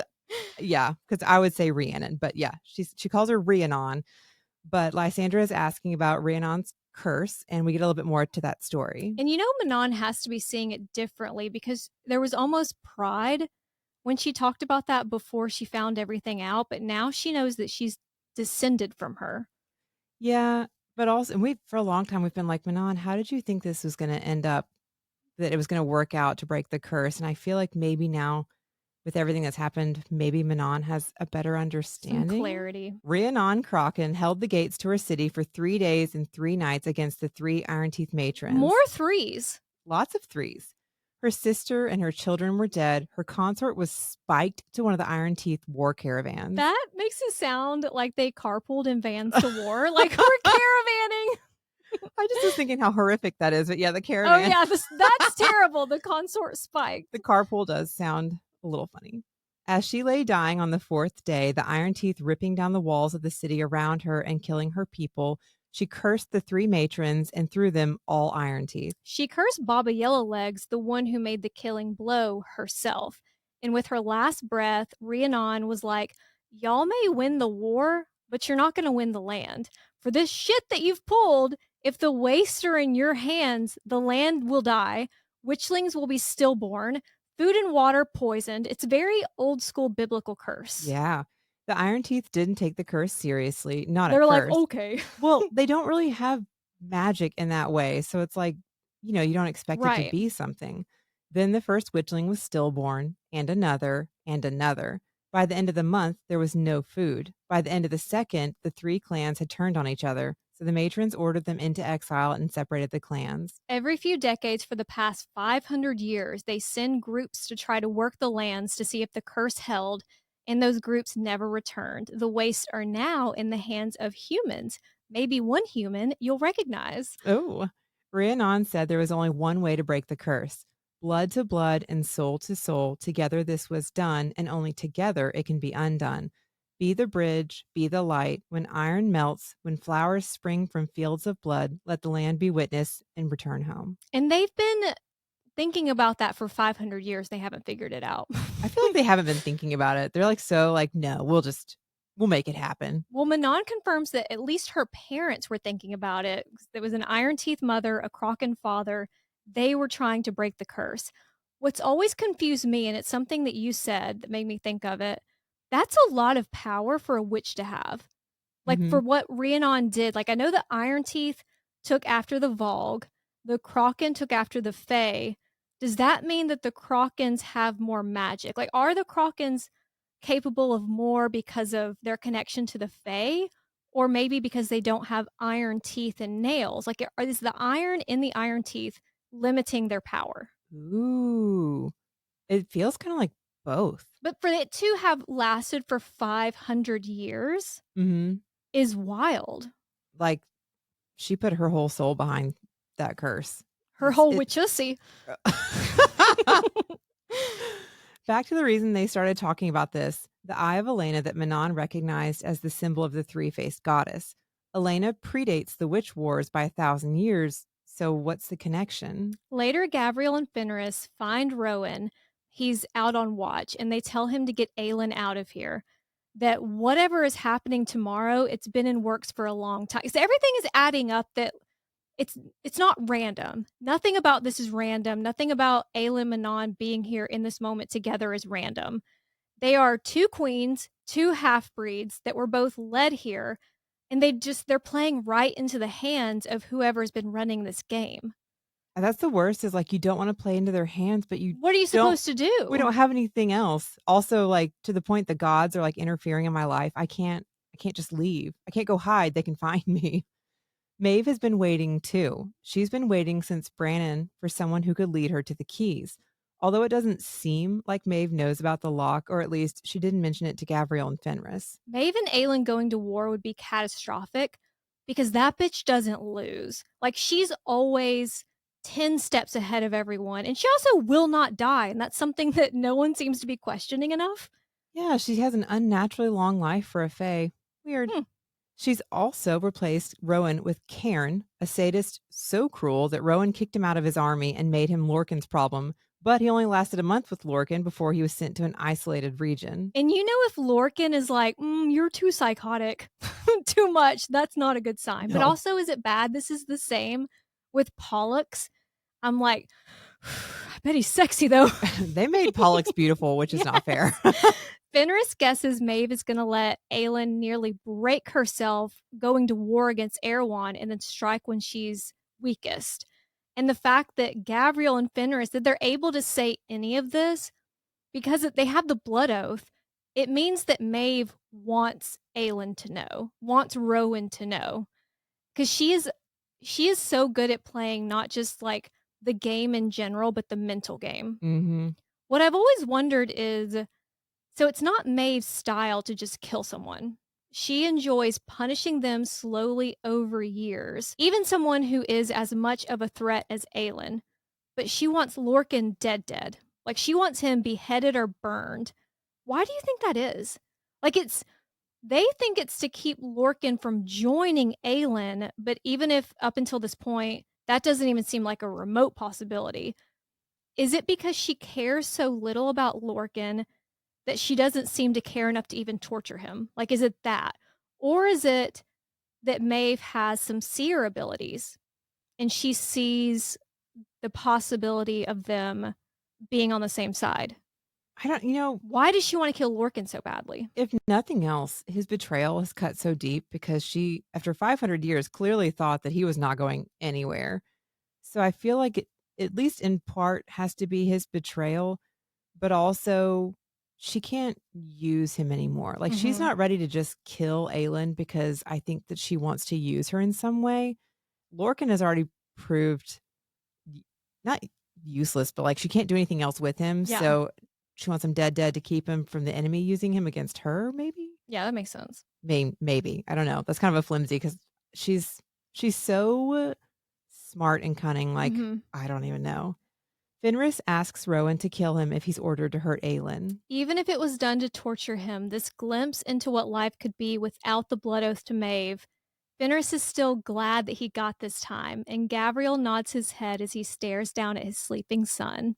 yeah, because I would say Rhiannon, but yeah, she calls her Rhiannon. But Lysandra is asking about Rhiannon's curse, and we get a little bit more to that story. And Manon has to be seeing it differently because there was almost pride when she talked about that before she found everything out, but now she knows that she's descended from her. Yeah, but also, and we for a long time we've been like, Manon, how did you think this was going to end up? That it was going to work out to break the curse, and I feel like maybe now with everything that's happened, maybe Manon has a better Some understanding. clarity. Rhiannon Kraken held the gates to her city for 3 days and 3 nights against the three Iron Teeth matrons. More threes. Lots of threes. Her sister and her children were dead. Her consort was spiked to one of the Iron Teeth war caravans. That makes it sound like they carpooled in vans to war. Like we're caravanning. I just was thinking how horrific that is, but yeah, the Oh caravan, yeah, that's terrible. The consort spiked. the carpool does sound a little funny. As she lay dying on the fourth day, the Iron Teeth ripping down the walls of the city around her and killing her people, she cursed the three matrons and threw them all Iron Teeth. She cursed Baba Yellowlegs, the one who made the killing blow, herself. And with her last breath, Rhiannon was like, y'all may win the war, but you're not going to win the land. For this shit that you've pulled, if the wastes are in your hands, the land will die. Witchlings will be stillborn. Food and water poisoned. It's a very old school biblical curse. Yeah. The Iron Teeth didn't take the curse seriously, not at They're like, first. okay. Well, they don't really have magic in that way, so it's like, you don't expect it to Right. be something. Then the first witchling was stillborn, and another, and another. By the end of the month, there was no food. By the end of the second, the three clans had turned on each other, so the matrons ordered them into exile and separated the clans. Every few decades for the past 500 years, they send groups to try to work the lands to see if the curse held. and those groups never returned. The wastes are now in the hands of humans. Maybe one human you'll recognize. Oh, Rhiannon said there was only one way to break the curse: blood to blood and soul to soul. Together this was done, and only together it can be undone. Be the bridge, be the light. When iron melts, when flowers spring from fields of blood, let the land be witness and return home. And they've been thinking about that for 500 years. They haven't figured it out. I feel like they haven't been thinking about it. They're like, so like, no, we'll make it happen. Well, Manon confirms that at least her parents were thinking about it. There was an Iron Teeth mother, a Kraken father. They were trying to break the curse. What's always confused me, and it's something that you said that made me think of it, that's a lot of power for a witch to have. Like, Hmm. for what Rhiannon did, like, I know the Iron Teeth took after the Vogue, the Kraken took after the Fae. Does that mean that the Krakens have more magic? Like, are the Krakens capable of more because of their connection to the Fae? Or maybe because they don't have iron teeth and nails? Like, is the iron in the iron teeth limiting their power? Ooh, it feels kind of like both. But for it to have lasted for 500 years Hmm. is wild. Like, she put her whole soul behind that curse. Her It's whole it witchussy. Back to the reason they started talking about this, the Eye of Elena that Manon recognized as the symbol of the three-faced goddess. Elena predates the witch wars by 1,000 years, so what's the connection? Later, Gabriel and Fenris find Rowan. He's out on watch, and they tell him to get Aelin out of here. That whatever is happening tomorrow, it's been in works for a long time. So everything is adding up that it's not random. Nothing about this is random. Nothing about Aelin Manon being here in this moment together is random. They are two queens, two half-breeds that were both led here, and they're playing right into the hands of whoever's been running this game. And that's the worst is like you don't want to play into their hands, but you What are you don't supposed to we do? don't have anything else. Also, like to the point the gods are like interfering in my life. I can't just leave. I can't go hide. They can find me. Maeve has been waiting too. She's been waiting since Brannon for someone who could lead her to the keys. Although it doesn't seem like Maeve knows about the lock, or at least she didn't mention it to Gabrielle and Fenris. Maeve and Aelin going to war would be catastrophic because that bitch doesn't lose. Like, she's always 10 steps ahead of everyone, and she also will not die, and that's something that no one seems to be questioning enough. Yeah, she has an unnaturally long life for a fae. Weird. Hmm. She's also replaced Rowan with Cairn, a sadist so cruel that Rowan kicked him out of his army and made him Lorcan's problem, but he only lasted a month with Lorcan before he was sent to an isolated region. And you know, if Lorcan is like, you're too psychotic, too much, that's not a good sign. But No. also, is it bad? This is the same with Pollux. I'm like, I bet he's sexy though. They made Pollux beautiful, which is not fair. Fenris guesses Maeve is going to let Aelin nearly break herself going to war against Erewhon and then strike when she's weakest. And the fact that Gabriel and Fenris, that they're able to say any of this because they have the blood oath, it means that Maeve wants Aelin to know, wants Rowan to know. Because she is so good at playing not just like the game in general, but the mental game. Hmm. What I've always wondered is, so it's not Maeve's style to just kill someone. She enjoys punishing them slowly over years, even someone who is as much of a threat as Aelin. But she wants Lorcan dead. Like, she wants him beheaded or burned. Why do you think that is? Like, they think it's to keep Lorcan from joining Aelin, but even if up until this point, that doesn't even seem like a remote possibility. Is it because she cares so little about Lorcan that she doesn't seem to care enough to even torture him? Like, is it that? Or is it that Maeve has some seer abilities and she sees the possibility of them being on the same side? I don't, Why does she want to kill Lorcan so badly? if nothing else, his betrayal has cut so deep because she, after 500 years, clearly thought that he was not going anywhere. So I feel like it, at least in part, has to be his betrayal, but also she can't use him anymore. Like, she's Mhm. not ready to just kill Aelin because I think that she wants to use her in some way. Lorcan has already proved not useless, but like she can't do anything else with him. Yeah. So she wants him dead to keep him from the enemy using him against her, maybe? Yeah, that makes sense. Maybe. I don't know. That's kind of a flimsy because she's she's so smart and cunning, like, Mhm. I don't even know. Fenris asks Rowan to kill him if he's ordered to hurt Aelin. Even if it was done to torture him, this glimpse into what life could be without the blood oath to Maeve, Fenris is still glad that he got this time, and Gabriel nods his head as he stares down at his sleeping son.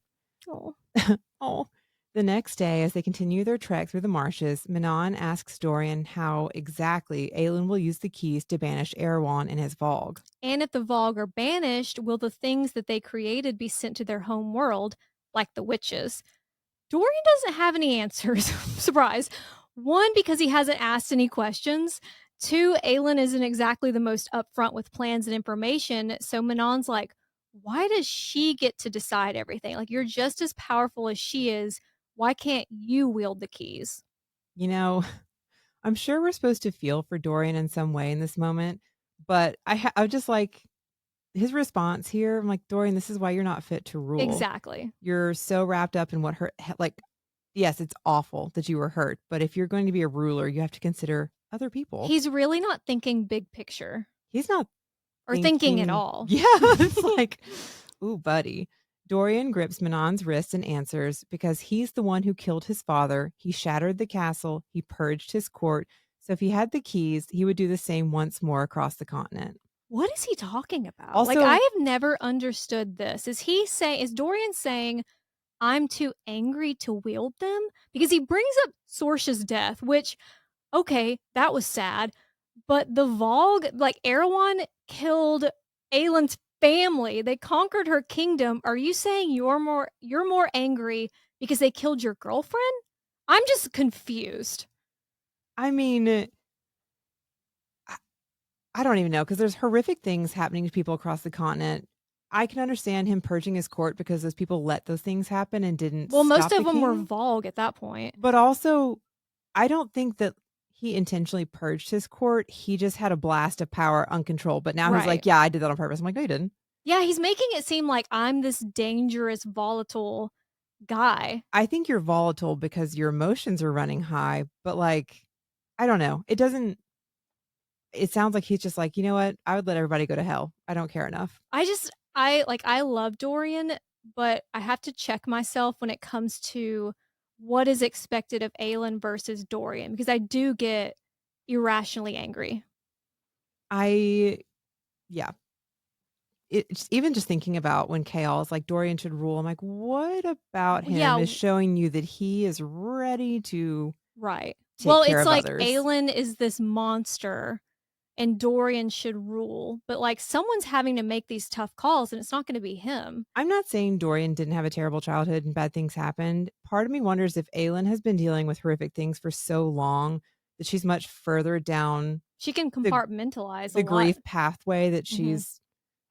Oh. Oh. The next day, as they continue their trek through the marshes, Manon asks Dorian how exactly Aelin will use the keys to banish Erewhon and his Vogue. And if the Vogue are banished, will the things that they created be sent to their home world, like the witches? Dorian doesn't have any answers. Surprise. One, because he hasn't asked any questions. Two, Aelin isn't exactly the most upfront with plans and information. So Manon's like, why does she get to decide everything? Like, you're just as powerful as she is. Why can't you wield the keys? You know, I'm sure we're supposed to feel for Dorian in some way in this moment, but I just like his response here. I'm like, Dorian, this is why you're not fit to rule. Exactly. You're so wrapped up in what hurt. Like, yes, it's awful that you were hurt, but if you're going to be a ruler, you have to consider other people. He's really not thinking big picture He's not or thinking at thinking, all. yeah, it's like, ooh, buddy. Dorian grips Manon's wrist and answers because he's the one who killed his father. He shattered the castle. He purged his court. So if he had the keys, he would do the same once more across the continent. What is he talking about? Like, I Also, have never understood this. Is Dorian saying I'm too angry to wield them? Because he brings up Sorsha's death, which, okay, that was sad. But the Vogue, like Erewhon killed Aelin's family. They conquered her kingdom. Are you saying you're more angry because they killed your girlfriend? I'm just confused. I mean, I I don't even know because there's horrific things happening to people across the continent. I can understand him purging his court because those people let those things happen and didn't Well, most stop the of them were king. Vogue at that point. But also, I don't think that he intentionally purged his court. He just had a blast of power uncontrolled. But now he's Right. like, yeah, I did that on purpose. I'm like, no, you didn't. Yeah, he's making it seem like I'm this dangerous, volatile guy. I think you're volatile because your emotions are running high. But like, I don't know. It sounds like he's just like, you know what? I would let everybody go to hell. I don't care enough. I love Dorian, but I have to check myself when it comes to what is expected of Aelin versus Dorian because I do get irrationally angry. I, yeah. Even just thinking about when Chaol is like Dorian should rule, I'm like, what about Yeah, him is showing you that he is ready to right. take Well, care it's of like others? Aelin is this monster and Dorian should rule, but like someone's having to make these tough calls and it's not going to be him. I'm not saying Dorian didn't have a terrible childhood and bad things happened. Part of me wonders if Aelin has been dealing with horrific things for so long that she's much further down She can the compartmentalize a the lot. grief pathway that Mhm. she's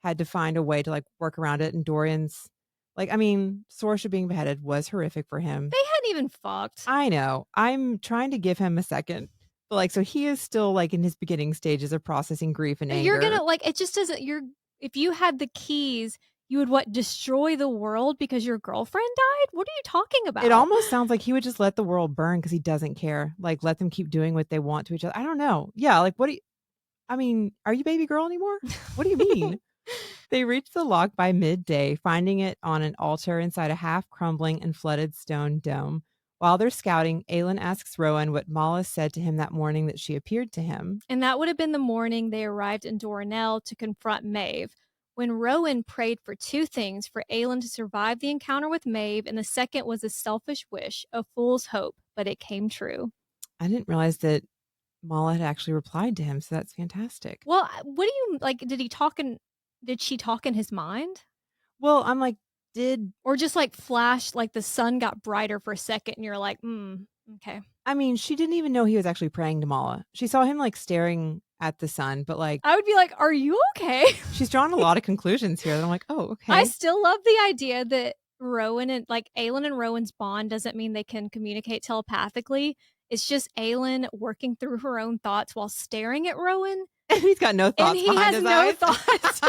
had to find a way to like work around it. And Dorian's like, I mean, Sorsha being beheaded was horrific for him. They hadn't even fucked. I know. I'm trying to give him a second. But like, so he is still like in his beginning stages of processing grief and You're anger. gonna like it just doesn't you're if you had the keys, you would what, destroy the world because your girlfriend died? What are you talking It about? almost sounds like he would just let the world burn because he doesn't care. Like, let them keep doing what they want to each other. I don't know. Yeah, like, what do you I mean, are you baby girl anymore? What do you mean? They reach the lock by midday, finding it on an altar inside a half-crumbling and flooded stone dome. While they're scouting, Aelin asks Rowan what Mala said to him that morning that she appeared to him. And that would have been the morning they arrived in Doranel to confront Maeve, when Rowan prayed for two things: for Aelin to survive the encounter with Maeve, and the second was a selfish wish, a fool's hope, but it came true. I didn't realize that Mala had actually replied to him, so that's fantastic. Well, what do you like? Did she talk in his mind? Well, I'm like, did Or just like flash, like the sun got brighter for a second and you're like, okay. I mean, she didn't even know he was actually praying to Mala. She saw him like staring at the sun, but like I would be like, are you okay? she's drawn a lot of conclusions here that I'm like, oh, I okay. still love the idea that Rowan and like Aelin and Rowan's bond doesn't mean they can communicate telepathically. It's just Aelin working through her own thoughts while staring at Rowan, And he's got no and thoughts he behind has his no eyes. thoughts.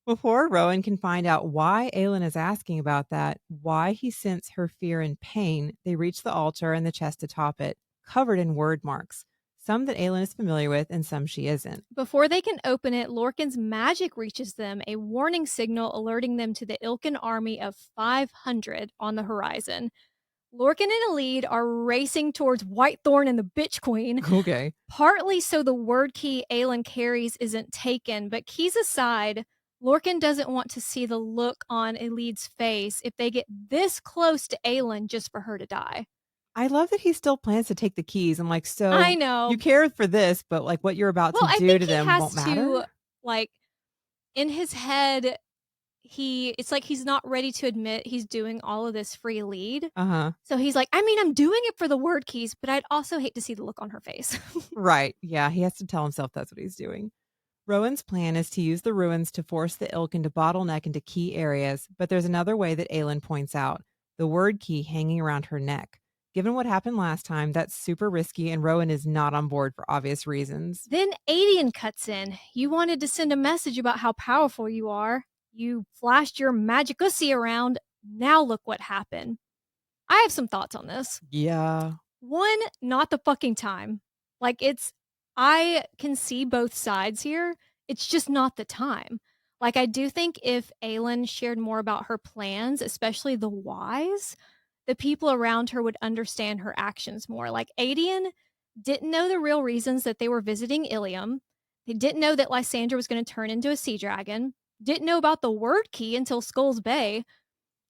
Before Rowan can find out why Aelin is asking about that, why he sensed her fear and pain, they reach the altar and the chest atop it, covered in word marks, some that Aelin is familiar with and some she isn't. Before they can open it, Lorcan's magic reaches them, a warning signal alerting them to the Ilkin army of 500 on the horizon. Lorcan and Elide are racing towards Whitethorn and the Bitch Queen, Okay. partly so the word key Aelin carries isn't taken, but keys aside, Lorcan doesn't want to see the look on Elide's face if they get this close to Aelin just for her to die. I love that he still plans to take the keys. I'm like, I so you know. care for this, but like what you're about Well, to I do think to he them has won't to, matter? like, in his head, it's like he's not ready to admit he's doing all of this free lead. Uh huh. So he's like, I mean, I'm doing it for the word keys, but I'd also hate to see the look on her face. Right. Yeah. He has to tell himself that's what he's doing. Rowan's plan is to use the ruins to force the ilk into bottleneck into key areas, but there's another way that Aelin points out the word key hanging around her neck. Given what happened last time, that's super risky, and Rowan is not on board for obvious reasons. Then Adian cuts in. You wanted to send a message about how powerful you are. You flashed your magicussy around. Now look what happened. I have some thoughts on this. Yeah. One, not the fucking time. Like, I can see both sides here. It's just not the time. Like, I do think if Aelin shared more about her plans, especially the whys, the people around her would understand her actions more. Like, Adian didn't know the real reasons that they were visiting Ilium. They didn't know that Lysandra was going to turn into a sea dragon. Didn't know about the word key until Skull's Bay,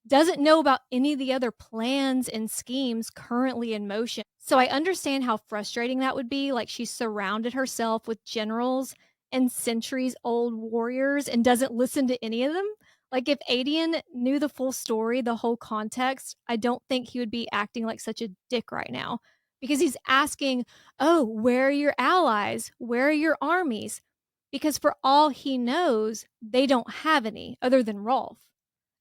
doesn't know about any of the other plans and schemes currently in motion. So I understand how frustrating that would be. Like, she's surrounded herself with generals and centuries old warriors and doesn't listen to any of them. Like, if Adian knew the full story, the whole context, I don't think he would be acting like such a dick right now, because he's asking, oh, where are your allies? Where are your armies? Because for all he knows, they don't have any other than Rolf.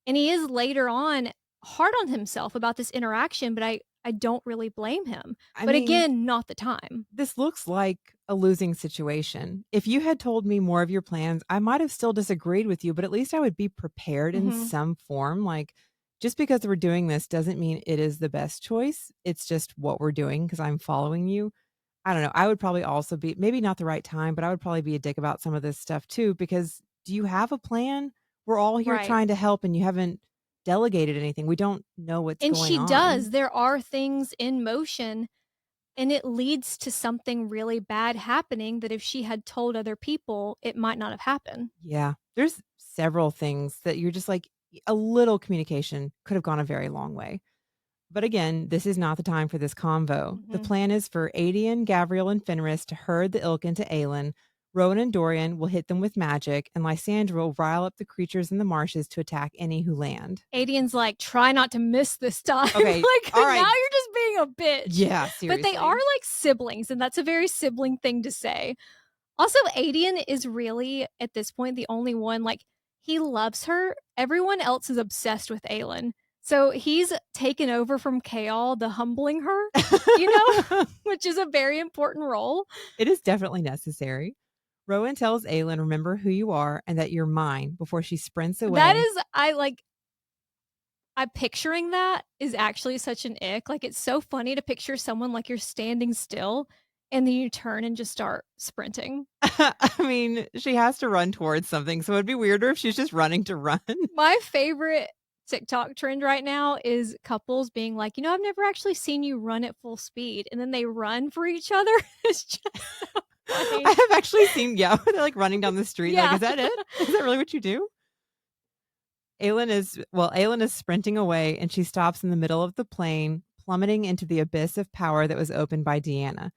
And he is later on hard on himself about this interaction, but I don't really blame him. I But mean, again, not the time. this looks like a losing situation. If you had told me more of your plans, I might have still disagreed with you, but at least I would be prepared in Mhm. some form. Like, just because we're doing this doesn't mean it is the best choice. It's just what we're doing because I'm following you. I don't know. I would probably also be maybe not the right time, but I would probably be a dick about some of this stuff too. Because do you have a plan? We're all here Right. trying to help, and you haven't delegated anything. We don't know what's And going she on. does. There are things in motion, and it leads to something really bad happening that if she had told other people, it might not have happened. Yeah. There's several things that you're just like, a little communication could have gone a very long way. But again, this is not the time for this convo. The Mhm. plan is for Adian, Gavriel, and Fenris to herd the ilk into Aelin. Rowan and Dorian will hit them with magic, and Lysandra will rile up the creatures in the marshes to attack any who land. Adian's like, try not to miss this time. Okay. Like, All now right. you're just being a bitch. Yeah, But they are seriously. like siblings, and that's a very sibling thing to say. Also, Adian is really, at this point, the only one, like, he loves her. Everyone else is obsessed with Aelin. So he's taken over from Kaal, the humbling her, you know, which is a very important role. It is definitely necessary. Rowan tells Aelin, remember who you are and that you're mine before she sprints That away. is, I'm picturing that is actually such an ick. Like, it's so funny to picture someone like you're standing still and then you turn and just start sprinting. I mean, she has to run towards something, so it'd be weirder if she's just running to run. My favorite TikTok trend right now is couples being like, I've never actually seen you run at full speed. And then they run for each other. It's just so I funny. have actually seen, yeah, they're like running down the street. Like, Yeah. is that it? Is that really what you do? Aelin is sprinting away and she stops in the middle of the plain, plummeting into the abyss of power that was opened by Deanna.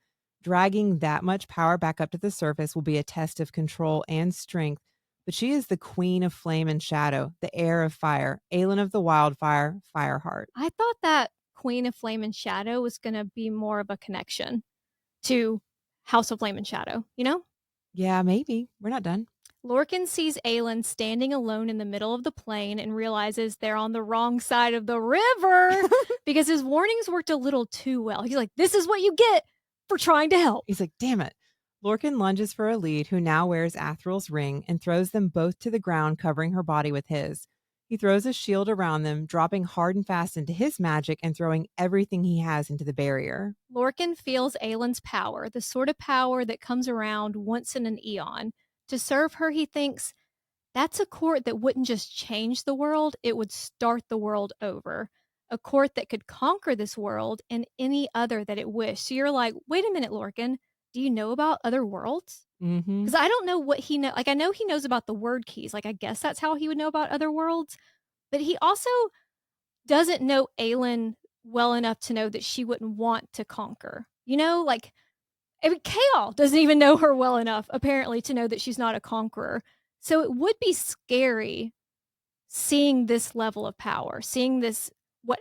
Dragging that much power back up to the surface will be a test of control and strength, but she is the queen of flame and shadow, the heir of fire, Aelin of the wildfire, Fireheart. I thought that Queen of Flame and Shadow was going to be more of a connection to House of Flame and Shadow, you know? Yeah, maybe. We're not done. Lorcan sees Aelin standing alone in the middle of the plain and realizes they're on the wrong side of the river because his warnings worked a little too well. He's like, this is what you get for trying to help. He's like, damn it. Lorcan lunges for a lead who now wears Athryl's ring and throws them both to the ground, covering her body with his. He throws a shield around them, dropping hard and fast into his magic and throwing everything he has into the barrier. Lorcan feels Aelin's power, the sort of power that comes around once in an eon. To serve her, he thinks, that's a court that wouldn't just change the world, it would start the world over. A court that could conquer this world and any other that it wished. So you're like, wait a minute, Lorcan, do you know about other worlds? Mm-hmm. Because I don't know what he know. Like I know he knows about the word keys. Like I guess that's how he would know about other worlds. But he also doesn't know Aelin well enough to know that she wouldn't want to conquer. You know, like I mean, Kael doesn't even know her well enough, apparently, to know that she's not a conqueror. So it would be scary seeing this level of power, seeing this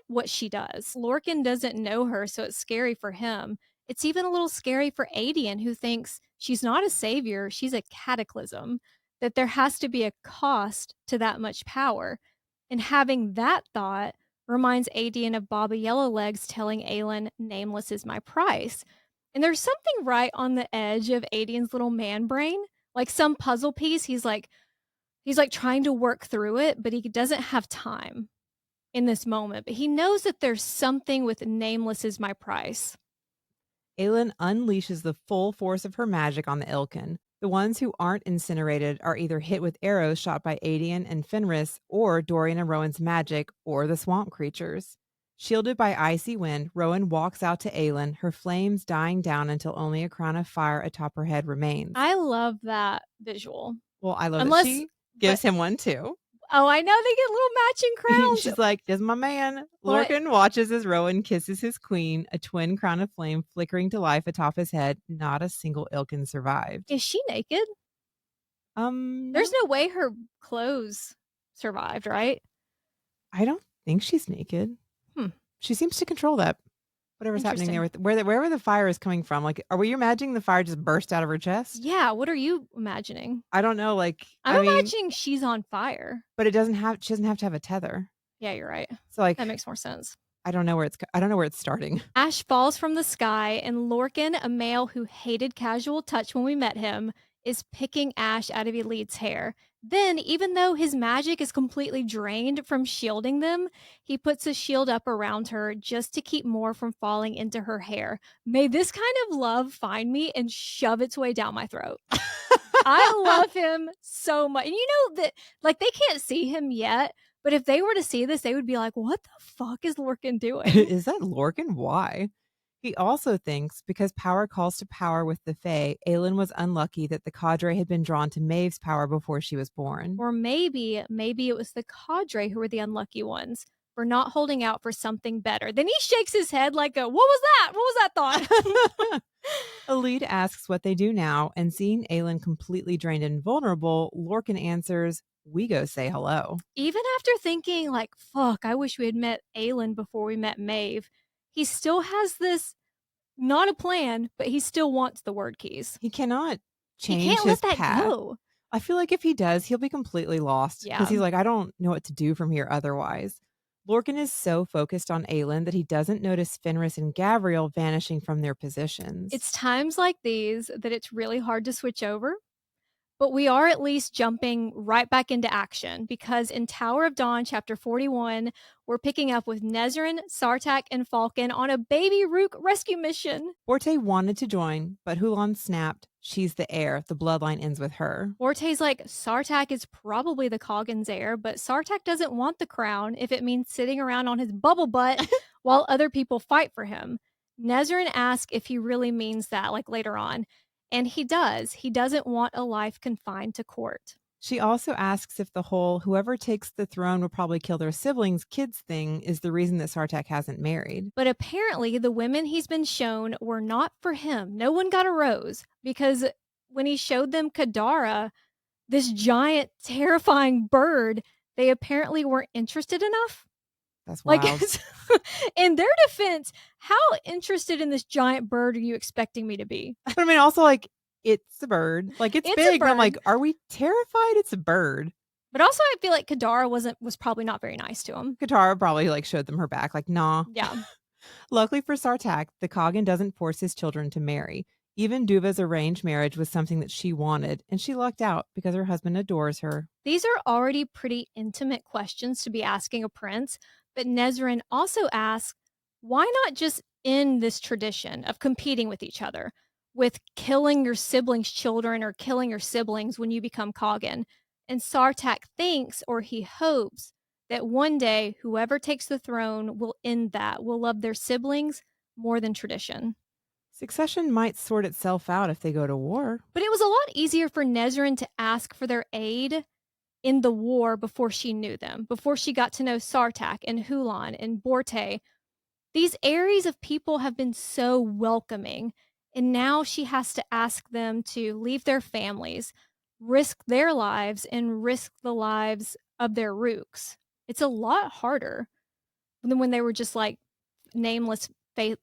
what she does. Lorcan doesn't know her, so it's scary for him. It's even a little scary for Adian, who thinks she's not a savior, she's a cataclysm, that there has to be a cost to that much power. And having that thought reminds Adian of Baba Yellowlegs telling Aelin, nameless is my price. And there's something right on the edge of Adian's little man brain, like some puzzle piece. He's like trying to work through it, but he doesn't have time in this moment. But he knows that there's something with nameless is my price. Aelin unleashes the full force of her magic on the Ilkin. The ones who aren't incinerated are either hit with arrows shot by Adian and Fenris, or Dorian and Rowan's magic, or the swamp creatures. Shielded by icy wind, Rowan walks out to Aelin, her flames dying down until only a crown of fire atop her head remains. I love that visual. Well, I love that Unless, she but gives him one too. oh, I know they get little matching crowns. She's like, "This is my man." But Lorcan watches as Rowan kisses his queen, a twin crown of flame flickering to life atop his head. Not a single Ilkin survived. is she naked? There's No, no way her clothes survived, right? I don't think she's naked. Hmm. She seems to control that. Whatever's happening there Interesting. with wherever the fire is coming from. Like, are we imagining the fire just burst out of her chest? Yeah, what are you imagining? I don't know. Like, I'm I mean, imagining she's on fire. but it doesn't have. She doesn't have to have a tether. Yeah, you're right. So, like, That makes more sense. I don't know where it's. I don't know where it's starting. Ash falls from the sky, and Lorcan, a male who hated casual touch when we met him, is picking Ash out of Elite's hair. Then, even though his magic is completely drained from shielding them, he puts a shield up around her just to keep more from falling into her hair. May this kind of love find me and shove its way down my throat. I love him so much. And you know that, like, they can't see him yet, but if they were to see this, they would be like, what the fuck is Lorcan doing? Is that Lorcan? Why? He also thinks because power calls to power with the Fae, Aelin was unlucky that the cadre had been drawn to Maeve's power before she was born. Or maybe it was the cadre who were the unlucky ones for not holding out for something better. Then he shakes his head like what was that? What was that thought? Elite asks what they do now, and seeing Aelin completely drained and vulnerable, Lorcan answers, "We go say hello." Even after thinking like, fuck, I wish we had met Aelin before we met Maeve, he still has this, not a plan, but he still wants the word keys. He cannot He change can't his let that path. go. I feel like if he does, he'll be completely lost because Yeah. he's like, I don't know what to do from here otherwise. Lorcan is so focused on Aelin that he doesn't notice Fenris and Gavriel vanishing from their positions. It's times like these that it's really hard to switch over. But we are at least jumping right back into action because in Tower of Dawn, chapter 41, we're picking up with Nezrin, Sartak, and Falcon on a baby Rook rescue mission. Forte wanted to join, but Hulan snapped, "She's the heir. The bloodline ends with her." Forte's like, Sartak is probably the Coggan's heir, but Sartak doesn't want the crown if it means sitting around on his bubble butt while other people fight for him. Nezrin asks if he really means that, like later on. And he does. He doesn't want a life confined to court. She also asks if the whole "whoever takes the throne will probably kill their siblings" kids thing is the reason that Sartak hasn't married. But apparently, the women he's been shown were not for him. No one got a rose because when he showed them Kadara, this giant, terrifying bird, they apparently weren't interested enough. That's Like, wild. in their defense, how interested in this giant bird are you expecting me to be? But I mean, also, like, it's a bird. Like, it's It's a big. But I'm bird. like, are we terrified? It's a bird. But also, I feel like Kadara was probably not very nice to him. Katara probably like showed them her back. Like, nah. Yeah. Luckily for Sartak, the Coggan doesn't force his children to marry. Even Duva's arranged marriage was something that she wanted, and she lucked out because her husband adores her. These are already pretty intimate questions to be asking a prince, but Nezrin also asks, why not just end this tradition of competing with each other, with killing your siblings' children or killing your siblings when you become Kagan? And Sartak thinks, or he hopes, that one day whoever takes the throne will end that, will love their siblings more than tradition. Succession might sort itself out if they go to war. But it was a lot easier for Nezrin to ask for their aid in the war before she knew them, before she got to know Sartak and Hulan and Borte. These Aries of people have been so welcoming, and now she has to ask them to leave their families, risk their lives, and risk the lives of their rooks. It's a lot harder than when they were just like nameless faith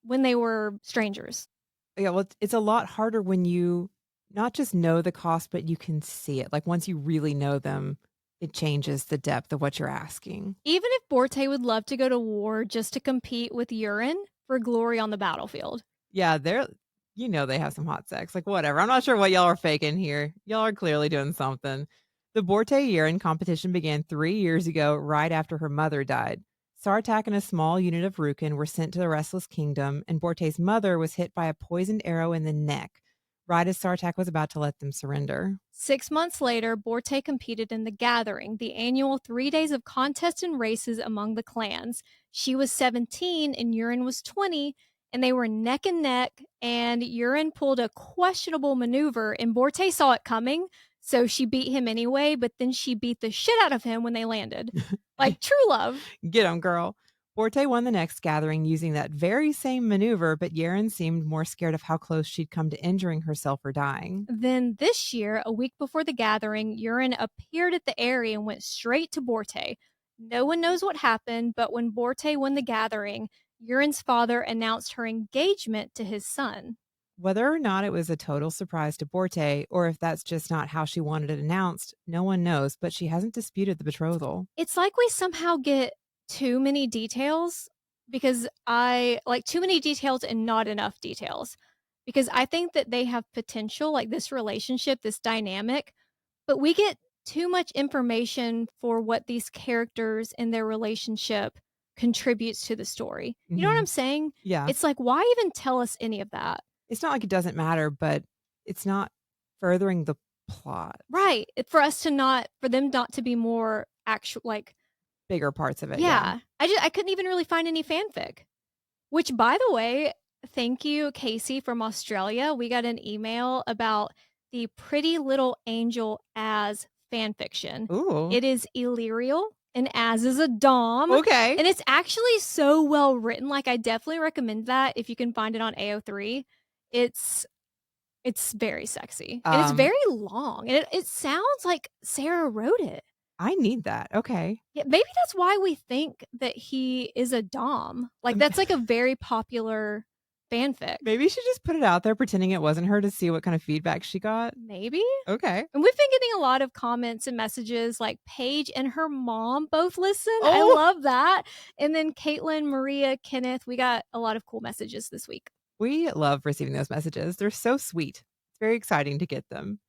when they were strangers. Yeah, well, it's a lot harder when you not just know the cost, but you can see it. Like once you really know them, it changes the depth of what you're asking. Even if Borte would love to go to war just to compete with Urine for glory on the battlefield. Yeah, they have some hot sex. Like whatever. I'm not sure what y'all are faking here. Y'all are clearly doing something. The Borte urine competition began 3 years ago, right after her mother died. Sartak and a small unit of Rukin were sent to the Restless Kingdom, and Borte's mother was hit by a poisoned arrow in the neck, right as Sartak was about to let them surrender. 6 months later, Borte competed in the Gathering, the annual 3 days of contests and races among the clans. She was 17 and Urine was 20, and they were neck and neck, and Urine pulled a questionable maneuver, and Borte saw it coming, so she beat him anyway, but then she beat the shit out of him when they landed. Like true love. Get 'em, girl. Borte won the next gathering using that very same maneuver, but Yaren seemed more scared of how close she'd come to injuring herself or dying. Then this year, a week before the Gathering, Urine appeared at the area and went straight to Borte. No one knows what happened, but when Borte won the Gathering, Urine's father announced her engagement to his son. Whether or not it was a total surprise to Borte, or if that's just not how she wanted it announced, no one knows, but she hasn't disputed the betrothal. It's like we somehow get too many details because I like too many details and not enough details. Because I think that they have potential, like this relationship, this dynamic, but we get too much information for what these characters and their relationship contributes to the story. You know what I'm Mhm. saying? Yeah. It's like, why even tell us any of that? It's not like it doesn't matter, but it's not furthering the plot. Right. For us to not, for them not to be more actual, like, Bigger parts of it, yeah. yeah. I couldn't even really find any fanfic. Which, by the way, thank you, Casey from Australia. We got an email about the Pretty Little Angel as fan fiction. Ooh. It is Illyrial, and as is a Dom. Okay. And it's actually so well written. Like, I definitely recommend that if you can find it on AO3. It's it's very sexy. And it's Um, very long. And it sounds like Sarah wrote it. I need that. Okay. Yeah, maybe that's why we think that he is a dom. Like, Um, that's, like, a very popular fanfic. Maybe she just put it out there pretending it wasn't her to see what kind of feedback she got. Maybe? Okay. And we've been getting a lot of comments and messages, like, Paige and her mom both listen. I Oh, love that. And then Caitlin, Maria, Kenneth, we got a lot of cool messages this week. we love receiving those messages. They're so sweet. It's very exciting to get them.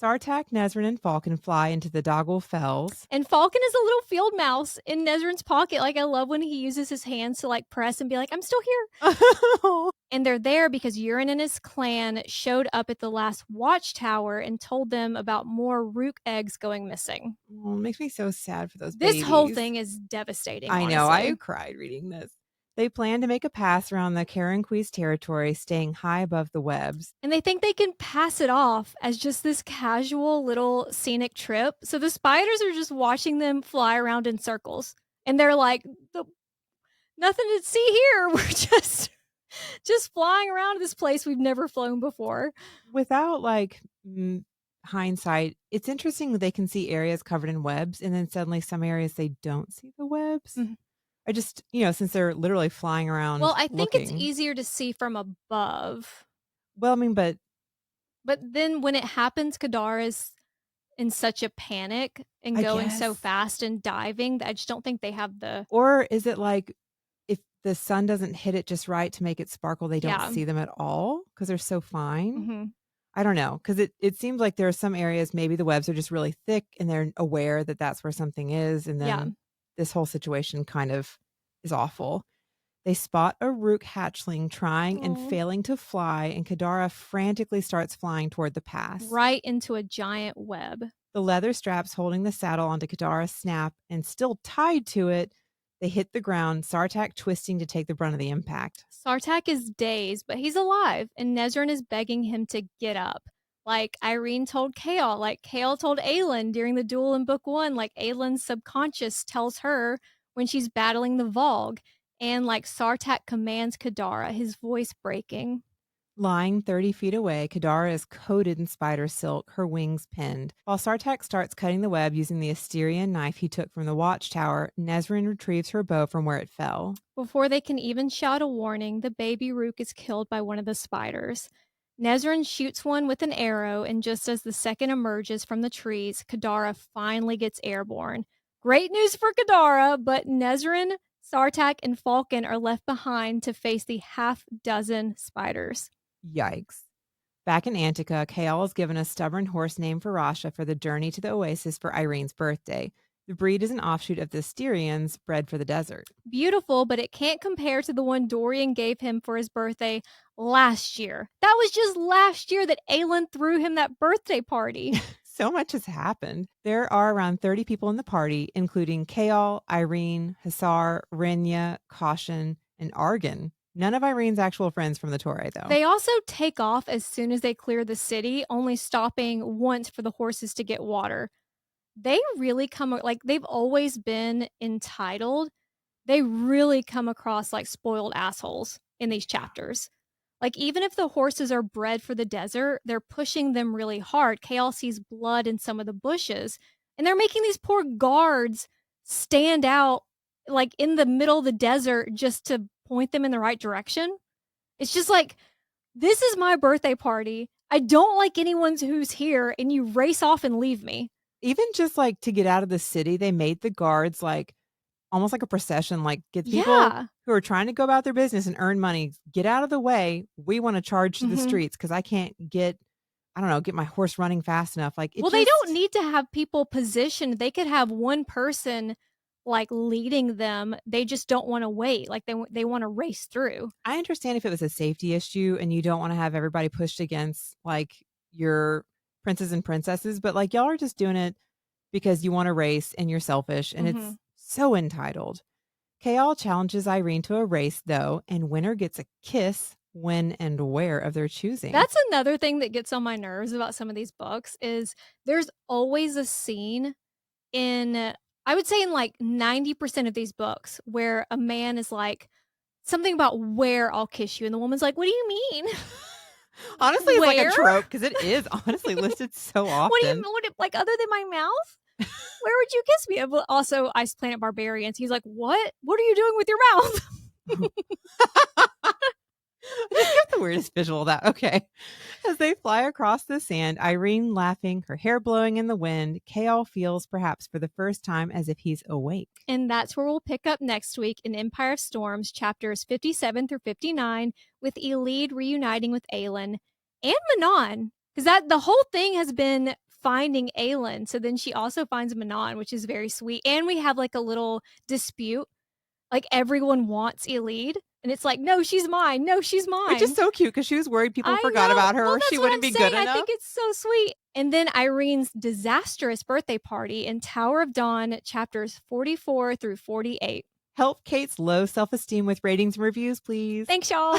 Sartak, Nezrin, and Falcon fly into the Doggle Fells. And Falcon is a little field mouse in Nezrin's pocket. Like, I love when he uses his hands to, like, press and be like, "I'm still here." And they're there because Urine and his clan showed up at the last watchtower and told them about more rook eggs going missing. Oh, it makes me so sad for those This whole babies. thing is devastating, I know. I honestly. cried reading this. They plan to make a pass around the Karenquis territory, staying high above the webs. And they think they can pass it off as just this casual little scenic trip. So the spiders are just watching them fly around in circles. And they're like, nothing to see here. We're just flying around this place we've never flown before. Without like hindsight, it's interesting that they can see areas covered in webs, and then suddenly some areas they don't see the webs. Mhm. I just, since they're literally flying around Well, I think it's looking. easier to see from above. Well, I mean, but But then when it happens, Kadar is in such a panic and I going so guess. fast and diving that I just don't think they have the Or is it like if the sun doesn't hit it just right to make it sparkle, they don't Yeah. see them at all because they're so fine. Mhm. I don't know, because it seems like there are some areas, maybe the webs are just really thick and they're aware that that's where something is, and Yeah. then this whole situation kind of is awful. They spot a rook hatchling trying and Aw. failing to fly, and Kadara frantically starts flying toward the pass. Right into a giant web. The leather straps holding the saddle onto Kadara snap, and still tied to it, they hit the ground, Sartak twisting to take the brunt of the impact. Sartak is dazed, but he's alive, and Nezrin is begging him to get up. Like Irene told Kael, like Kael told Aelin during the duel in book 1, like Aelin's subconscious tells her when she's battling the Vogue, and like Sartak commands Kadara, his voice breaking. Lying 30 feet away, Kadara is coated in spider silk, her wings pinned. While Sartak starts cutting the web using the Asterian knife he took from the watchtower, Nezrin retrieves her bow from where it fell. Before they can even shout a warning, the baby Rook is killed by one of the spiders. Nezrin shoots one with an arrow, and just as the second emerges from the trees, Kadara finally gets airborne. Great news for Kadara, but Nezrin, Sartak, and Falcon are left behind to face the half-dozen spiders. Yikes. Back in Antica, Kael is given a stubborn horse named Varasha for the journey to the oasis for Irene's birthday. The breed is an offshoot of the Styrians, bred for the desert. Beautiful, but it can't compare to the one Dorian gave him for his birthday last year. That was just last year that Aelin threw him that birthday party. So much has happened. There are around 30 people in the party, including Kael, Irene, Hassar, Renya, Caution, and Argan. None of Irene's actual friends from the Torre, though. They also take off as soon as they clear the city, only stopping once for the horses to get water. They really come, like, they've always been entitled. They really come across like spoiled assholes in these chapters. Like, even if the horses are bred for the desert, they're pushing them really hard. Kael sees blood in some of the bushes, and they're making these poor guards stand out, like, in the middle of the desert just to point them in the right direction. It's just like, this is my birthday party. I don't like anyone who's here, and you race off and leave me. Even just like to get out of the city, they made the guards like almost like a procession, like get people Yeah. who are trying to go about their business and earn money, get out of the way. We want to charge to the Mhm. streets because I can't get, I don't know, get my horse running fast enough. Like it Well, they just, don't need to have people positioned. They could have one person, like, leading them. They just don't wanna wait. Like, they wanna race through. I understand if it was a safety issue and you don't want to have everybody pushed against like your princes and princesses, but like y'all are just doing it because you want to race and you're selfish and it's Mhm. so entitled. Kael challenges Irene to a race though, and winner gets a kiss when and where of their choosing. That's another thing that gets on my nerves about some of these books is there's always a scene in, I would say in, like, 90% of these books where a man is like, something about "Where I'll kiss you," and the woman's like, "What do you mean?" Honestly, it's like a Where? trope because it is honestly listed so What do you often. what like, other than my mouth? Where would you kiss me? But also, Ice Planet Barbarians, he's like, "What? What are you doing with your mouth?" I just got the weirdest visual of that. Okay. As they fly across the sand, Irene laughing, her hair blowing in the wind, Kael feels perhaps for the first time as if he's awake. And that's where we'll pick up next week in Empire of Storms, chapters 57 through 59, with Elide reuniting with Aelin and Manon. Because that the whole thing has been finding Aelin. So then she also finds Manon, which is very sweet. And we have like a little dispute. Like, everyone wants Elide. And it's like, no, she's mine. No, she's mine. Which is so cute because she was worried people I forgot know. about her. Well, Or that's she what wouldn't I'm be saying. good I enough. think it's so sweet. And then Irene's disastrous birthday party in Tower of Dawn, chapters 44 through 48. Help Kate's low self-esteem with ratings and reviews, please. Thanks, y'all.